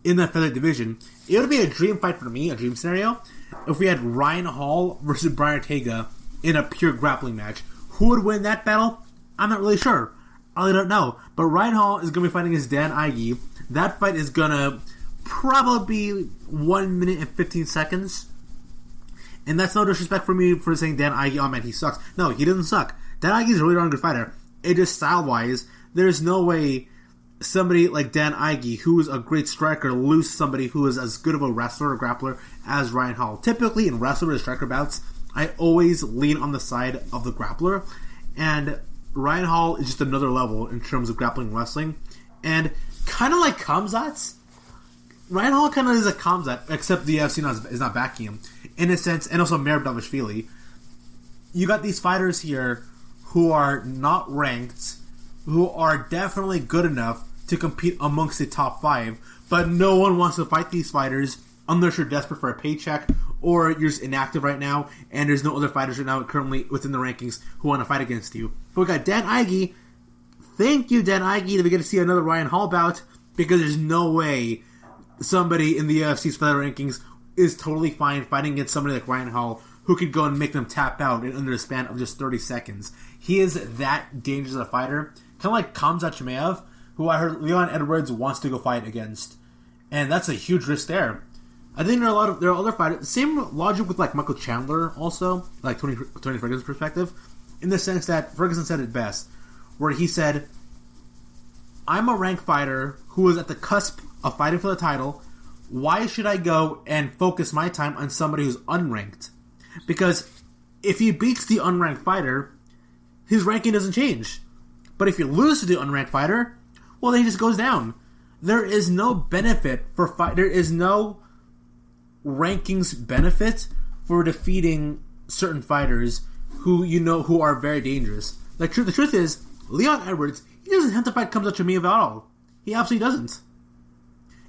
in that featherweight division. It would be a dream fight for me, a dream scenario, if we had Ryan Hall versus Brian Ortega in a pure grappling match. Who would win that battle? I'm not really sure. I really don't know. But Ryan Hall is going to be fighting against Dan Ige. That fight is going to probably be 1 minute and 15 seconds. And that's no disrespect for me for saying Dan Ige, oh man, he sucks. No, he doesn't suck. Dan Ige is a really darn good fighter. It just style-wise, there's no way somebody like Dan Ige, who is a great striker, lose somebody who is as good of a wrestler or grappler as Ryan Hall. Typically, in wrestler versus striker bouts, I always lean on the side of the grappler. And Ryan Hall is just another level in terms of grappling and wrestling. And kind of like Khamzat, Ryan Hall kind of is a Khamzat, except the UFC is not backing him, in a sense, and also Merab Dvalishvili. You got these fighters here who are not ranked, who are definitely good enough to compete amongst the top 5, but no one wants to fight these fighters unless you're desperate for a paycheck or you're just inactive right now and there's no other fighters right now currently within the rankings who want to fight against you. But we got Dan Ige. Thank you, Dan Ige, that we get to see another Ryan Hall bout, because there's no way somebody in the UFC's featherweight rankings is totally fine fighting against somebody like Ryan Hall, who could go and make them tap out in under the span of just 30 seconds. He is that dangerous a fighter. Kind of like Khamzat Chimaev, who I heard Leon Edwards wants to go fight against. And that's a huge risk there. I think there are other fighters. Same logic with like Michael Chandler also, like Tony Ferguson's perspective, in the sense that Ferguson said it best, where he said, I'm a ranked fighter who is at the cusp of fighting for the title. Why should I go and focus my time on somebody who's unranked? Because if he beats the unranked fighter, his ranking doesn't change. But if you lose to the unranked fighter, well, then he just goes down. There is no benefit for there is no rankings benefit for defeating certain fighters who are very dangerous. The truth is, Leon Edwards, he doesn't have to fight Khamzat Chimaev at all. He absolutely doesn't.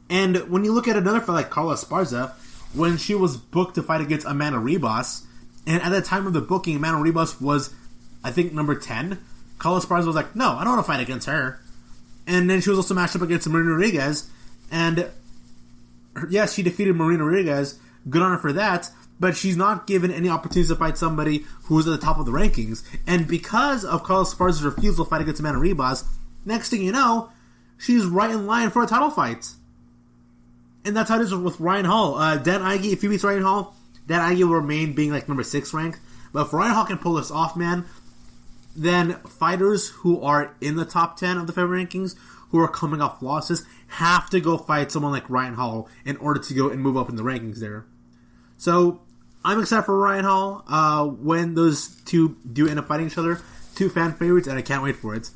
And when you look at another fight like Carla Esparza, when she was booked to fight against Amanda Ribas, and at the time of the booking, Amanda Ribas was, I think, number 10. Carla Esparza was like, no, I don't want to fight against her. And then she was also matched up against Marina Rodriguez, and yes, she defeated Marina Rodriguez. Good on her for that, but she's not given any opportunities to fight somebody who's at the top of the rankings. And because of Carla Esparza's refusal to fight against Amanda Ribas, next thing you know, she's right in line for a title fight. And that's how it is with Ryan Hall. Dan Ige, if he beats Ryan Hall, Dan Ige will remain being like number 6 ranked. But if Ryan Hall can pull this off, man, then fighters who are in the top 10 of the featherweight rankings, who are coming off losses, have to go fight someone like Ryan Hall in order to go and move up in the rankings there. So, I'm excited for Ryan Hall when those two do end up fighting each other. Two fan favorites, and I can't wait for it.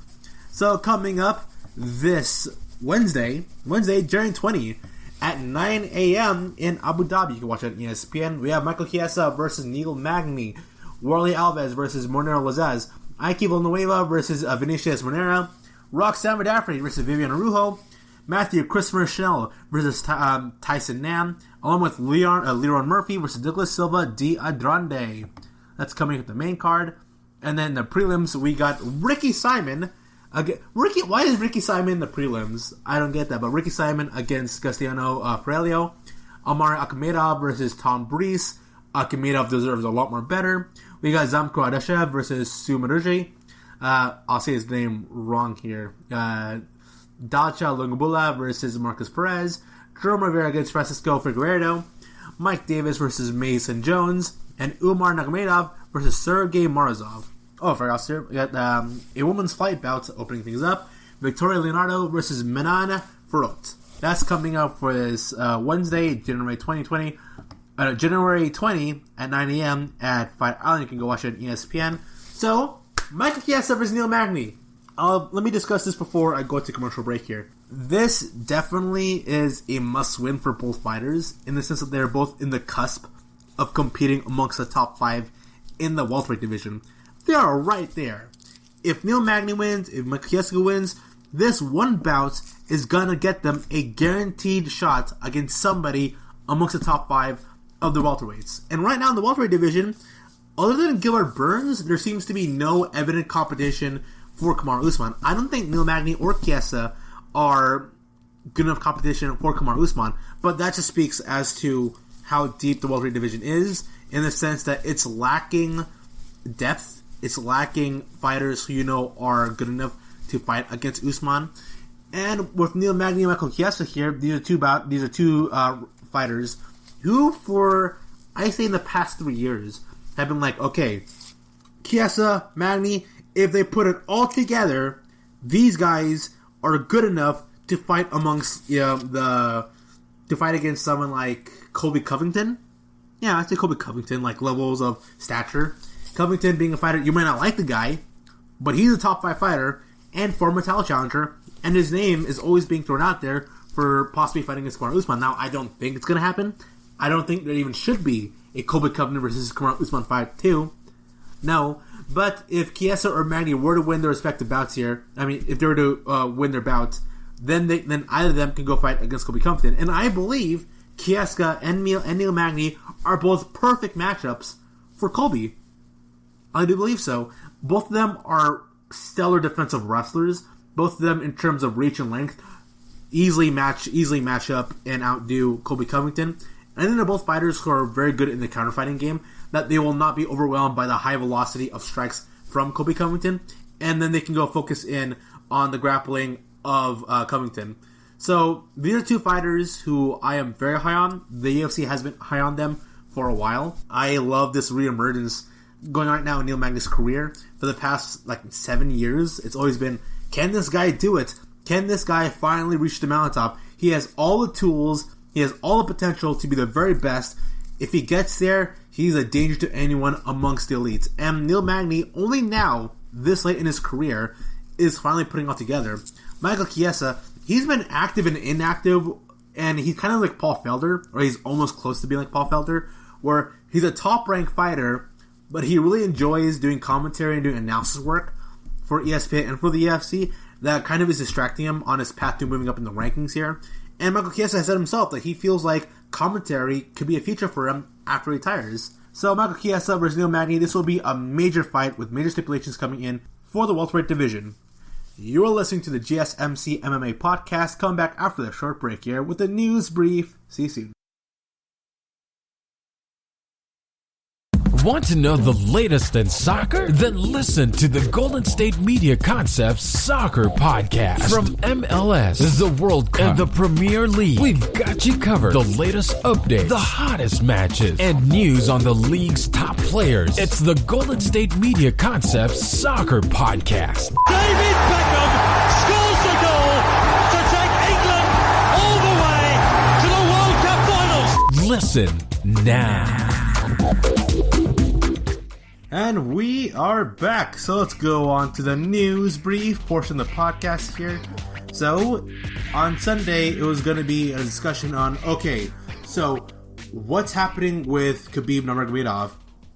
So, coming up this Wednesday, January 20, at 9 a.m. in Abu Dhabi. You can watch it on ESPN. We have Michael Chiesa versus Neil Magny. Warley Alves versus Monero Lazaz. Ike Villanueva versus Vinicius Monera. Roxanne Modafferi versus Vivian Araujo. Matthew Christopher Chanel versus Tyson Nam. Along with Leron Murphy versus Douglas Silva de Andrade. That's coming at the main card. And then the prelims, we got Ricky Simon. Why is Ricky Simon in the prelims? I don't get that. But Ricky Simon against Castellano Perelio. Amari Akhmedov versus Tom Breese. Akhmedov deserves a lot more better. We got Zamko Adashev versus Sumaruji. I'll say his name wrong here. Dalcha Lungabula versus Marcus Perez. Jerome Rivera against Francisco Figueiredo. Mike Davis versus Mason Jones. And Umar Nagomedov versus Sergey Morozov. Oh, I forgot, sir. We got a women's fight bout opening things up. Victoria Leonardo versus Menan Farot. That's coming up for this Wednesday, January 2020. January 20 at 9 a.m. at Fight Island. You can go watch it on ESPN. So, Michael Chiesa versus Neil Magny. Let me discuss this before I go to commercial break here. This definitely is a must-win for both fighters in the sense that they're both in the cusp of competing amongst the top 5 in the welterweight division. They are right there. If Neil Magny wins, if Michael Chiesa wins, this one bout is gonna get them a guaranteed shot against somebody amongst the top 5 of the welterweights. And right now in the welterweight division, other than Gilbert Burns, there seems to be no evident competition for Kamaru Usman. I don't think Neil Magny or Chiesa are good enough competition for Kamaru Usman, but that just speaks as to how deep the welterweight division is, in the sense that it's lacking depth, it's lacking fighters who you know are good enough to fight against Usman. And with Neil Magny and Michael Chiesa here, these are two fighters who, for I say in the past 3 years, have been like, okay, Chiesa, Magny, if they put it all together, these guys are good enough to fight amongst to fight against someone like Colby Covington. Yeah, I'd say Colby Covington, like levels of stature. Covington being a fighter, you might not like the guy, but he's a top 5 fighter and former title challenger, and his name is always being thrown out there for possibly fighting against Kamaru Usman. Now, I don't think it's going to happen. I don't think there even should be a Colby Covington versus Kamaru Usman fight too. No, but if Chiesa or Magny were to win their respective bouts here, I mean, if they were to win their bouts, then either of them can go fight against Colby Covington. And I believe Chiesa and Neil Magny are both perfect matchups for Colby. I do believe so. Both of them are stellar defensive wrestlers. Both of them, in terms of reach and length, easily match up and outdo Colby Covington. And I think they're both fighters who are very good in the counterfighting game, that they will not be overwhelmed by the high velocity of strikes from Colby Covington, and then they can go focus in on the grappling of Covington. So these are two fighters who I am very high on. The UFC has been high on them for a while. I love this reemergence going on right now in Neil Magny's career. For the past 7 years, it's always been, can this guy do it? Can this guy finally reach the mountaintop? He has all the tools. He has all the potential to be the very best. If he gets there, he's a danger to anyone amongst the elites. And Neil Magny, only now, this late in his career, is finally putting it all together. Michael Chiesa, he's been active and inactive, and he's kind of like Paul Felder, or he's almost close to being like Paul Felder, where he's a top-ranked fighter, but he really enjoys doing commentary and doing analysis work for ESPN and for the UFC. That kind of is distracting him on his path to moving up in the rankings here. And Michael Chiesa has said himself that he feels like commentary could be a feature for him after he retires. So Michael Chiesa versus Neil Magny, this will be a major fight with major stipulations coming in for the welterweight division. You are listening to the GSMC MMA podcast. Come back after the short break here with a news brief. See you soon. Want to know the latest in soccer? Then listen to the Golden State Media Concepts Soccer Podcast. From MLS, the World Cup, and the Premier League, we've got you covered. The latest updates, the hottest matches, and news on the league's top players. It's the Golden State Media Concepts Soccer Podcast. David Beckham scores the goal to take England all the way to the World Cup finals. Listen now. And we are back. So let's go on to the news brief portion of the podcast here. So on Sunday, it was going to be a discussion on, okay, so what's happening with Khabib Nurmagomedov?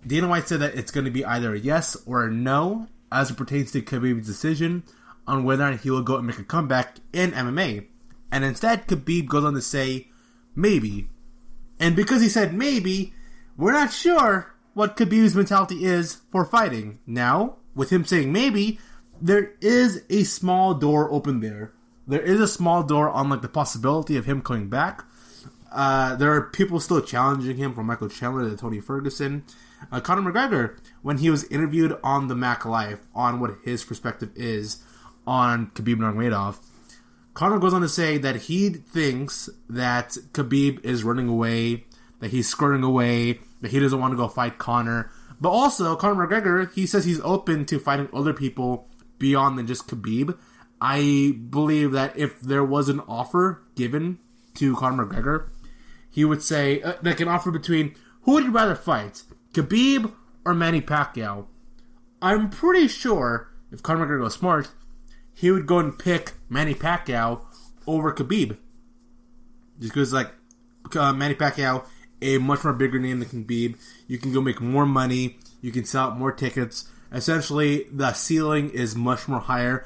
Dana White said that it's going to be either a yes or a no as it pertains to Khabib's decision on whether or not he will go and make a comeback in MMA. And instead, Khabib goes on to say maybe. And because he said maybe, we're not sure what Khabib's mentality is for fighting. Now, with him saying maybe, there is a small door open there. There is a small door on the possibility of him coming back. There are people still challenging him, from Michael Chandler to Tony Ferguson. Conor McGregor, when he was interviewed on the Mac Life on what his perspective is on Khabib Nurmagomedov, Conor goes on to say that he thinks that Khabib is running away, that he's skirting away, that he doesn't want to go fight Conor. But also, Conor McGregor, he says he's open to fighting other people beyond than just Khabib. I believe that if there was an offer given to Conor McGregor, he would say, like an offer between, who would you rather fight, Khabib or Manny Pacquiao? I'm pretty sure if Conor McGregor was smart, he would go and pick Manny Pacquiao over Khabib. Just because, like, Manny Pacquiao, a much more bigger name than Khabib. You can go make more money. You can sell out more tickets. Essentially, the ceiling is much more higher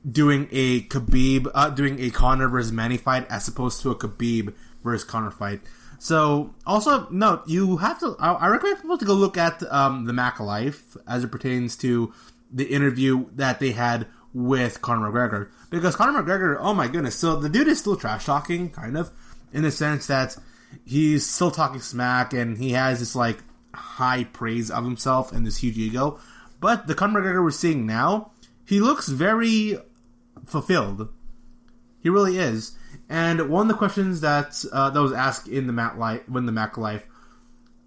doing a Conor versus Manny fight as opposed to a Khabib versus Conor fight. So, also, note, you have to, I recommend people to go look at the Mac Life as it pertains to the interview that they had with Conor McGregor. Because Conor McGregor, oh my goodness, so the dude is still trash talking, kind of, in the sense that he's still talking smack and he has this, like, high praise of himself and this huge ego. But the Conor McGregor we're seeing now, he looks very fulfilled. He really is. And one of the questions that was asked in the Mac Life,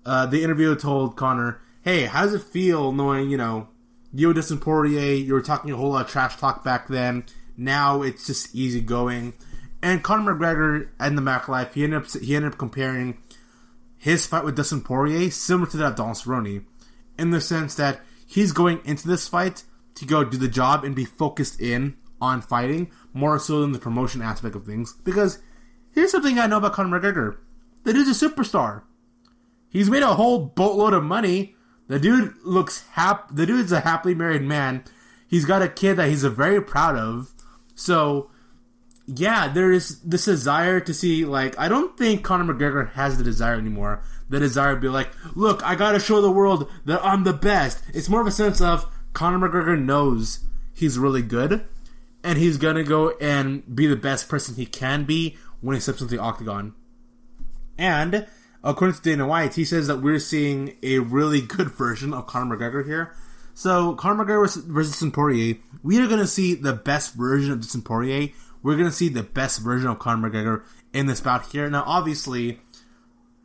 the interviewer told Conor, hey, how does it feel knowing, you know, you and Dustin Poirier, you were talking a whole lot of trash talk back then. Now it's just easy going. And Conor McGregor in the Mac Life, he ended up comparing his fight with Dustin Poirier similar to that of Don Cerrone, in the sense that he's going into this fight to go do the job and be focused in on fighting, more so than the promotion aspect of things. Because here's something I know about Conor McGregor. The dude's a superstar. He's made a whole boatload of money. The dude the dude's a happily married man. He's got a kid that he's very proud of. So, yeah, there is this desire to see, like, I don't think Conor McGregor has the desire anymore. The desire to be like, look, I gotta show the world that I'm the best. It's more of a sense of Conor McGregor knows he's really good, and he's gonna go and be the best person he can be when he steps into the octagon. And according to Dana White, he says that we're seeing a really good version of Conor McGregor here. So, Conor McGregor versus Dustin Poirier, we are going to see the best version of Dustin Poirier. We're going to see the best version of Conor McGregor in this bout here. Now, obviously,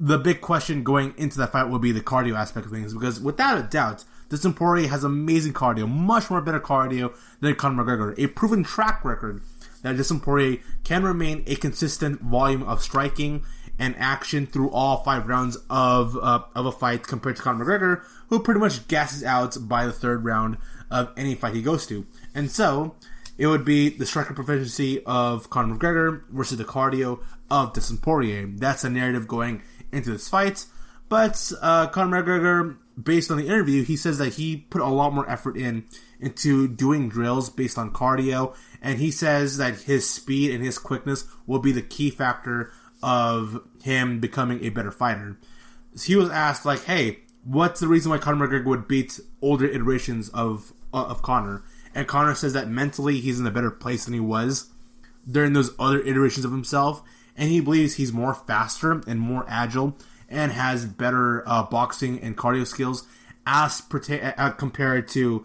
the big question going into that fight will be the cardio aspect of things, because without a doubt, Dustin Poirier has amazing cardio, much more better cardio than Conor McGregor. A proven track record that Dustin Poirier can remain a consistent volume of striking and action through all 5 rounds of a fight, compared to Conor McGregor, who pretty much gasses out by the 3rd round of any fight he goes to. And so, it would be the striker proficiency of Conor McGregor versus the cardio of Dustin Poirier. That's the narrative going into this fight. But Conor McGregor, based on the interview, he says that he put a lot more effort into doing drills based on cardio, and he says that his speed and his quickness will be the key factor of him becoming a better fighter. So he was asked, like, hey, what's the reason why Conor McGregor would beat older iterations of Conor? And Conor says that mentally he's in a better place than he was during those other iterations of himself, and he believes he's more faster and more agile and has better boxing and cardio skills as compared to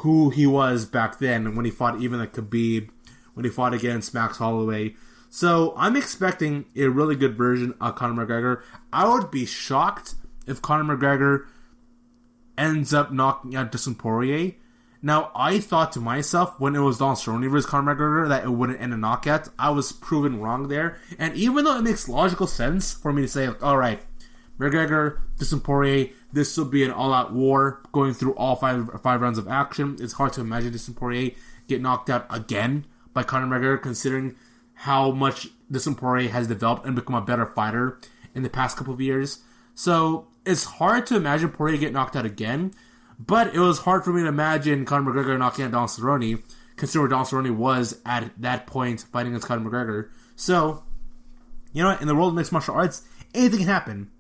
who he was back then when he fought even like Khabib, when he fought against Max Holloway. So I'm expecting a really good version of Conor McGregor. I would be shocked if Conor McGregor ends up knocking out Dustin Poirier. Now, I thought to myself when it was Don Cerrone versus Conor McGregor that it wouldn't end a knockout. I was proven wrong there. And even though it makes logical sense for me to say, like, all right, McGregor, Dustin Poirier, this will be an all-out war going through all five rounds of action. It's hard to imagine Dustin Poirier get knocked out again by Conor McGregor, considering how much Dustin Poirier has developed and become a better fighter in the past couple of years. So it's hard to imagine Poirier get knocked out again, but it was hard for me to imagine Conor McGregor knocking out Don Cerrone, considering where Don Cerrone was at that point fighting against Conor McGregor. So, you know what? In the world of mixed martial arts, anything can happen.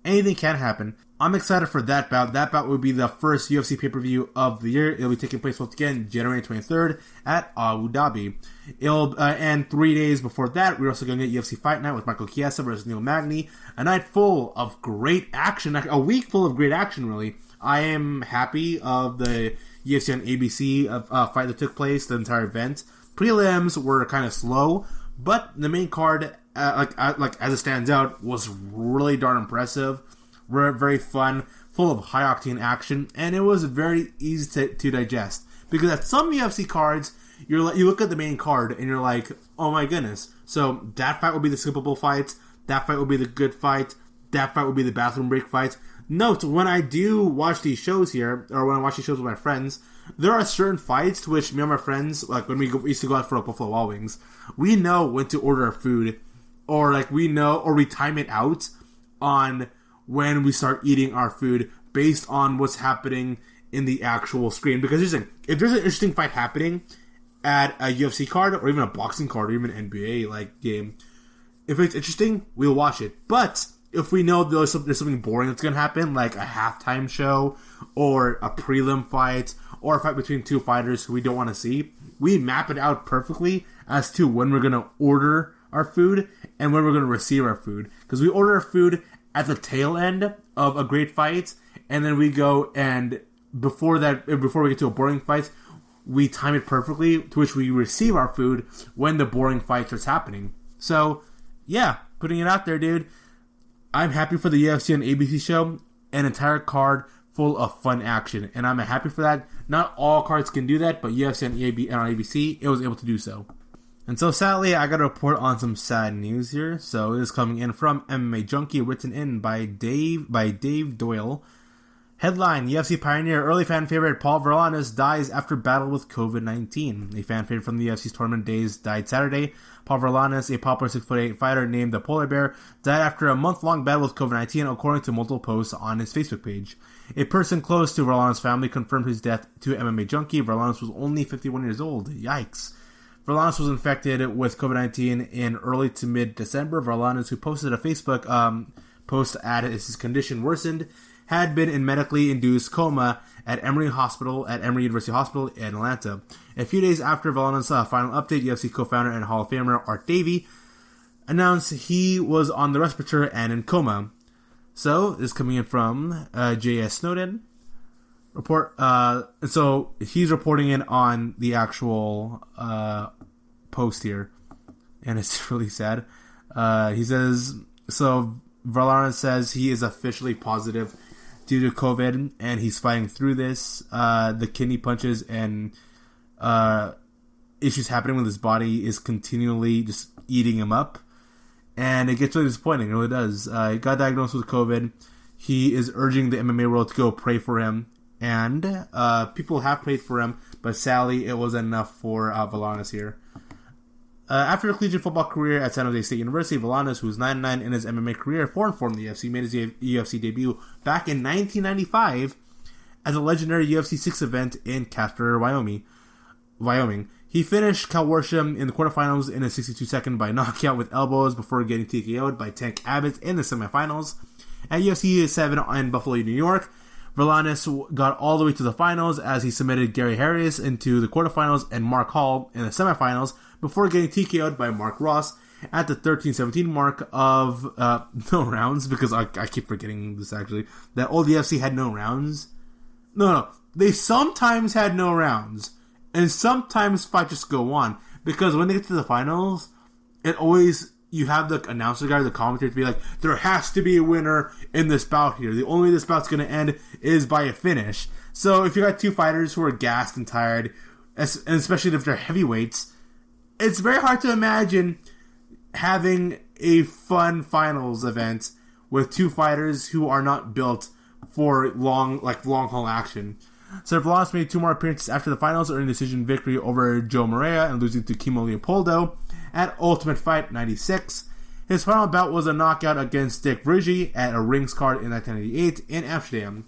Anything can happen. I'm excited for that bout. That bout will be the first UFC pay-per-view of the year. It'll be taking place once again January 23rd at Abu Dhabi. And 3 days before that, we're also going to get UFC Fight Night with Michael Chiesa versus Neil Magny. A night full of great action. A week full of great action, really. I am happy of the UFC on ABC fight that took place, the entire event. Prelims were kind of slow, but the main card, like as it stands out, was really darn impressive. Very fun, full of high-octane action, and it was very easy to digest. Because at some UFC cards, you look at the main card, and you're like, oh my goodness. So that fight will be the skippable fight. that fight will be the good fight, that fight will be the bathroom break fight. Note, when I do watch these shows here, or when I watch these shows with my friends, there are certain fights to which me and my friends, like when we used to go out for a Buffalo Wild Wings, we know when to order our food, or like we know, or we time it out on when we start eating our food based on what's happening in the actual screen. Because here's the thing, if there's an interesting fight happening at a UFC card, or even a boxing card, or even an NBA like game, if it's interesting, we'll watch it. But if we know there's something boring that's going to happen, like a halftime show, or a prelim fight, or a fight between two fighters who we don't want to see, we map it out perfectly as to when we're going to order our food and when we're going to receive our food. Because we order our food at the tail end of a great fight, and then we go and before we get to a boring fight, we time it perfectly to which we receive our food when the boring fight starts happening. So, yeah, putting it out there, dude. I'm happy for the UFC and ABC show, an entire card full of fun action, and I'm happy for that. Not all cards can do that, but UFC and on ABC, it was able to do so. And so, sadly, I got to report on some sad news here. So, it is coming in from MMA Junkie, written in by Dave Doyle. Headline, UFC pioneer, early fan favorite Paul Varelanes dies after battle with COVID-19. A fan favorite from the UFC's tournament days died Saturday. Paul Varelanes, a popular 6'8" fighter named the Polar Bear, died after a month-long battle with COVID-19, according to multiple posts on his Facebook page. A person close to Varelanes' family confirmed his death to MMA Junkie. Varelanes was only 51 years old. Yikes. Varelanes was infected with COVID-19 in early to mid-December. Varelanes, who posted a Facebook post at his condition worsened, had been in medically induced coma at Emory University Hospital in Atlanta. A few days after Varelanes' final update, UFC co-founder and Hall of Famer Art Davie announced he was on the respirator and in coma. So, this is coming in from J.S. Snowden. So, he's reporting in on the actual post here, and it's really sad. He says, so Varelanes says he is officially positive due to COVID, and he's fighting through this. The kidney punches and issues happening with his body is continually just eating him up, and it gets really disappointing. It really does. He got diagnosed with COVID. He is urging the MMA world to go pray for him, and people have prayed for him, but sadly, it wasn't enough for Varelanes here. After a collegiate football career at San Jose State University, Varelanes, who was 9-9 in his MMA career, formed the UFC, made his UFC debut back in 1995 as a legendary UFC 6 event in Casper, Wyoming. He finished Cal Worsham in the quarterfinals in a 62-second by knockout with elbows before getting TKO'd by Tank Abbott in the semifinals. At UFC 7 in Buffalo, New York, Varelanes got all the way to the finals as he submitted Gary Harris into the quarterfinals and Mark Hall in the semifinals before getting TKO'd by Mark Ross at the 13-17 mark of no rounds, because I keep forgetting this actually, that old UFC had no rounds. No, they sometimes had no rounds, and sometimes fights just go on, because when they get to the finals, you have the announcer guy, the commentator, to be like, there has to be a winner in this bout here. The only way this bout's going to end is by a finish. So if you got two fighters who are gassed and tired, and especially if they're heavyweights, it's very hard to imagine having a fun finals event with two fighters who are not built for long haul action. So Varelanes made two more appearances after the finals, earning a decision victory over Joe Moreira and losing to Kimo Leopoldo at Ultimate Fight 96. His final bout was a knockout against Dick Vergy at a Rings card in 1998 in Amsterdam.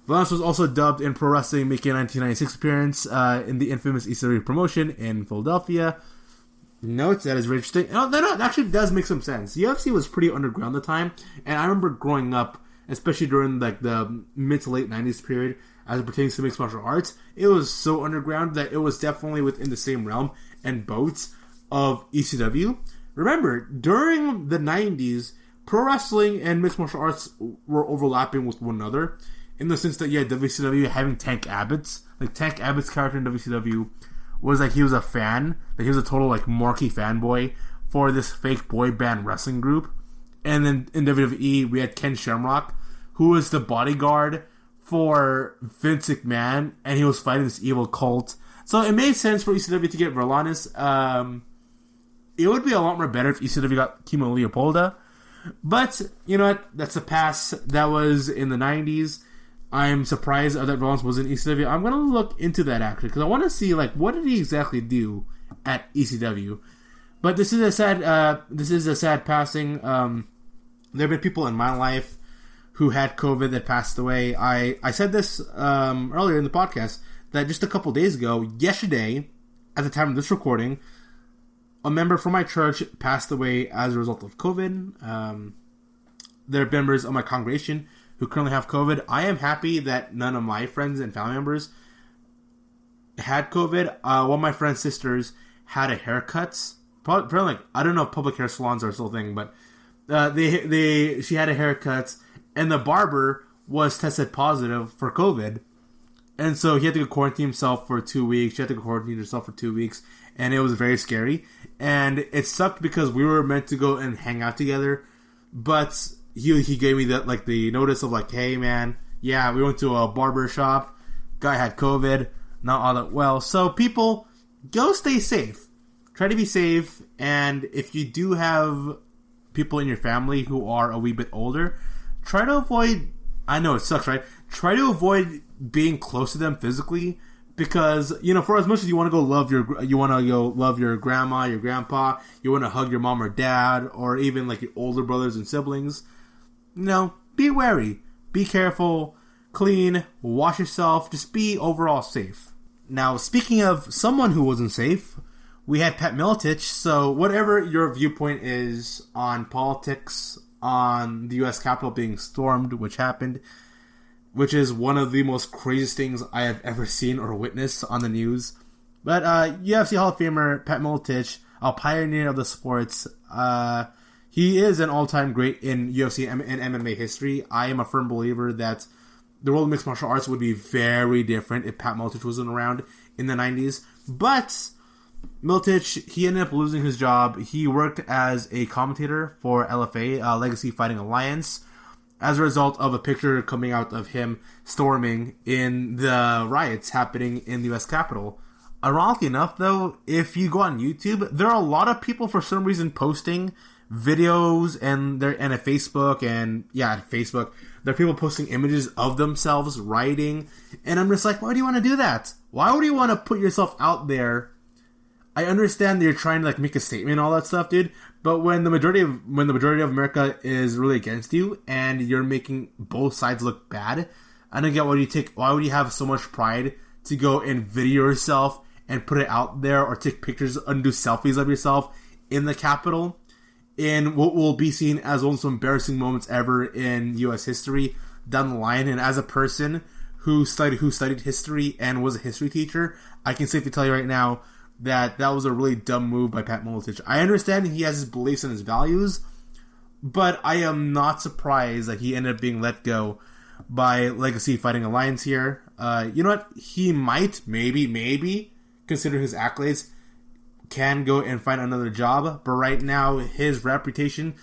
Varelanes was also dubbed in pro wrestling, making a 1996 appearance in the infamous ECW promotion in Philadelphia. Notes that is very interesting. That actually does make some sense. UFC was pretty underground at the time, and I remember growing up, especially during like the mid to late 90s period, as it pertains to mixed martial arts, it was so underground that it was definitely within the same realm and boats of ECW. Remember, during the 90s, pro wrestling and mixed martial arts were overlapping with one another, in the sense that, WCW having Tank Abbott's character in WCW was like he was a fan, like he was a total like marquee fanboy for this fake boy band wrestling group. And then in WWE, we had Ken Shamrock, who was the bodyguard for Vince McMahon, and he was fighting this evil cult. So it made sense for ECW to get Varelanes. It would be a lot more better if ECW got Kimo Leopoldo, But, you know what? That's a pass. That was in the 90s. I'm surprised that Rollins was in ECW. I'm going to look into that, actually, because I want to see, like, what did he exactly do at ECW? But this is a sad passing. There have been people in my life who had COVID that passed away. I said this earlier in the podcast, that just a couple days ago, yesterday, at the time of this recording, a member from my church passed away as a result of COVID. There are members of my congregation who currently have COVID. I am happy that none of my friends and family members had COVID. One of my friend's sisters had a haircut. Probably like, I don't know if public hair salons are still a thing, but she had a haircut, and the barber was tested positive for COVID. And so he had to go quarantine himself for 2 weeks. She had to go quarantine herself for 2 weeks. And it was very scary. And it sucked because we were meant to go and hang out together. But he gave me the notice of like, hey man, yeah, we went to a barber shop. Guy had COVID. Not all that well. So people, go stay safe. Try to be safe. And if you do have people in your family who are a wee bit older, try to avoid, I know it sucks, right? Try to avoid being close to them physically, because, you know, for as much as you want to go love your grandma, your grandpa, you want to hug your mom or dad, or even like your older brothers and siblings, you know, be wary, be careful, clean, wash yourself, just be overall safe. Now, speaking of someone who wasn't safe, we had Pat Miletich. So whatever your viewpoint is on politics, on the U.S. Capitol being stormed, which happened, which is one of the most craziest things I have ever seen or witnessed on the news. But UFC Hall of Famer Pat Miletich, a pioneer of the sports, he is an all-time great in UFC and MMA history. I am a firm believer that the world of mixed martial arts would be very different if Pat Miletich wasn't around in the 90s. But Miletich, he ended up losing his job. He worked as a commentator for LFA, Legacy Fighting Alliance, as a result of a picture coming out of him storming in the riots happening in the U.S. Capitol. Ironically enough, though, if you go on YouTube, there are a lot of people for some reason posting videos and at Facebook, there are people posting images of themselves rioting, and I'm just like, why do you want to do that? Why would you want to put yourself out there? I understand that you're trying to like make a statement and all that stuff, dude. But when the majority of America is really against you and you're making both sides look bad, I don't get why would you have so much pride to go and video yourself and put it out there, or take pictures and do selfies of yourself in the Capitol in what will be seen as one of the most embarrassing moments ever in U.S. history down the line. And as a person who studied history and was a history teacher, I can safely tell you right now that was a really dumb move by Pat Miletich. I understand he has his beliefs and his values, but I am not surprised that he ended up being let go by Legacy Fighting Alliance here. You know what? He might, maybe, consider his accolades, can go and find another job, but right now his reputation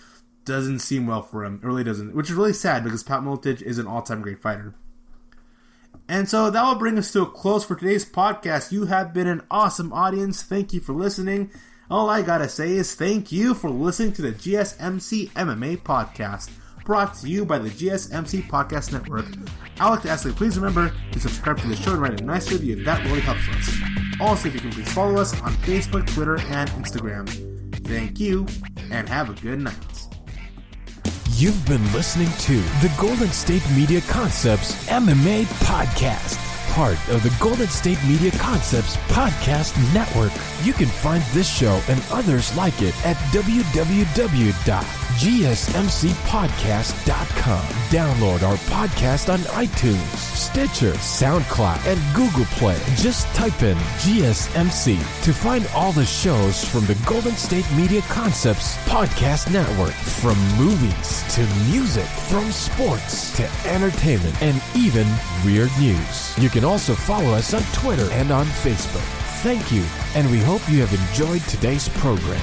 doesn't seem well for him. It really doesn't, which is really sad because Pat Miletich is an all-time great fighter. And so that will bring us to a close for today's podcast. You have been an awesome audience. Thank you for listening. All I gotta say is thank you for listening to the GSMC MMA podcast, brought to you by the GSMC Podcast Network. I'd like to ask you, please remember to subscribe to the show and write a nice review. That really helps us. Also, if you can please follow us on Facebook, Twitter, and Instagram. Thank you, and have a good night. You've been listening to the Golden State Media Concepts MMA Podcast, part of the Golden State Media Concepts Podcast Network. You can find this show and others like it at www.gsmcpodcast.com. Download our podcast on iTunes, Stitcher, SoundCloud, and Google Play. Just type in GSMC to find all the shows from the Golden State Media Concepts Podcast Network. From movies to music, from sports to entertainment, and even weird news. You can also follow us on Twitter and on Facebook. Thank you, and we hope you have enjoyed today's program.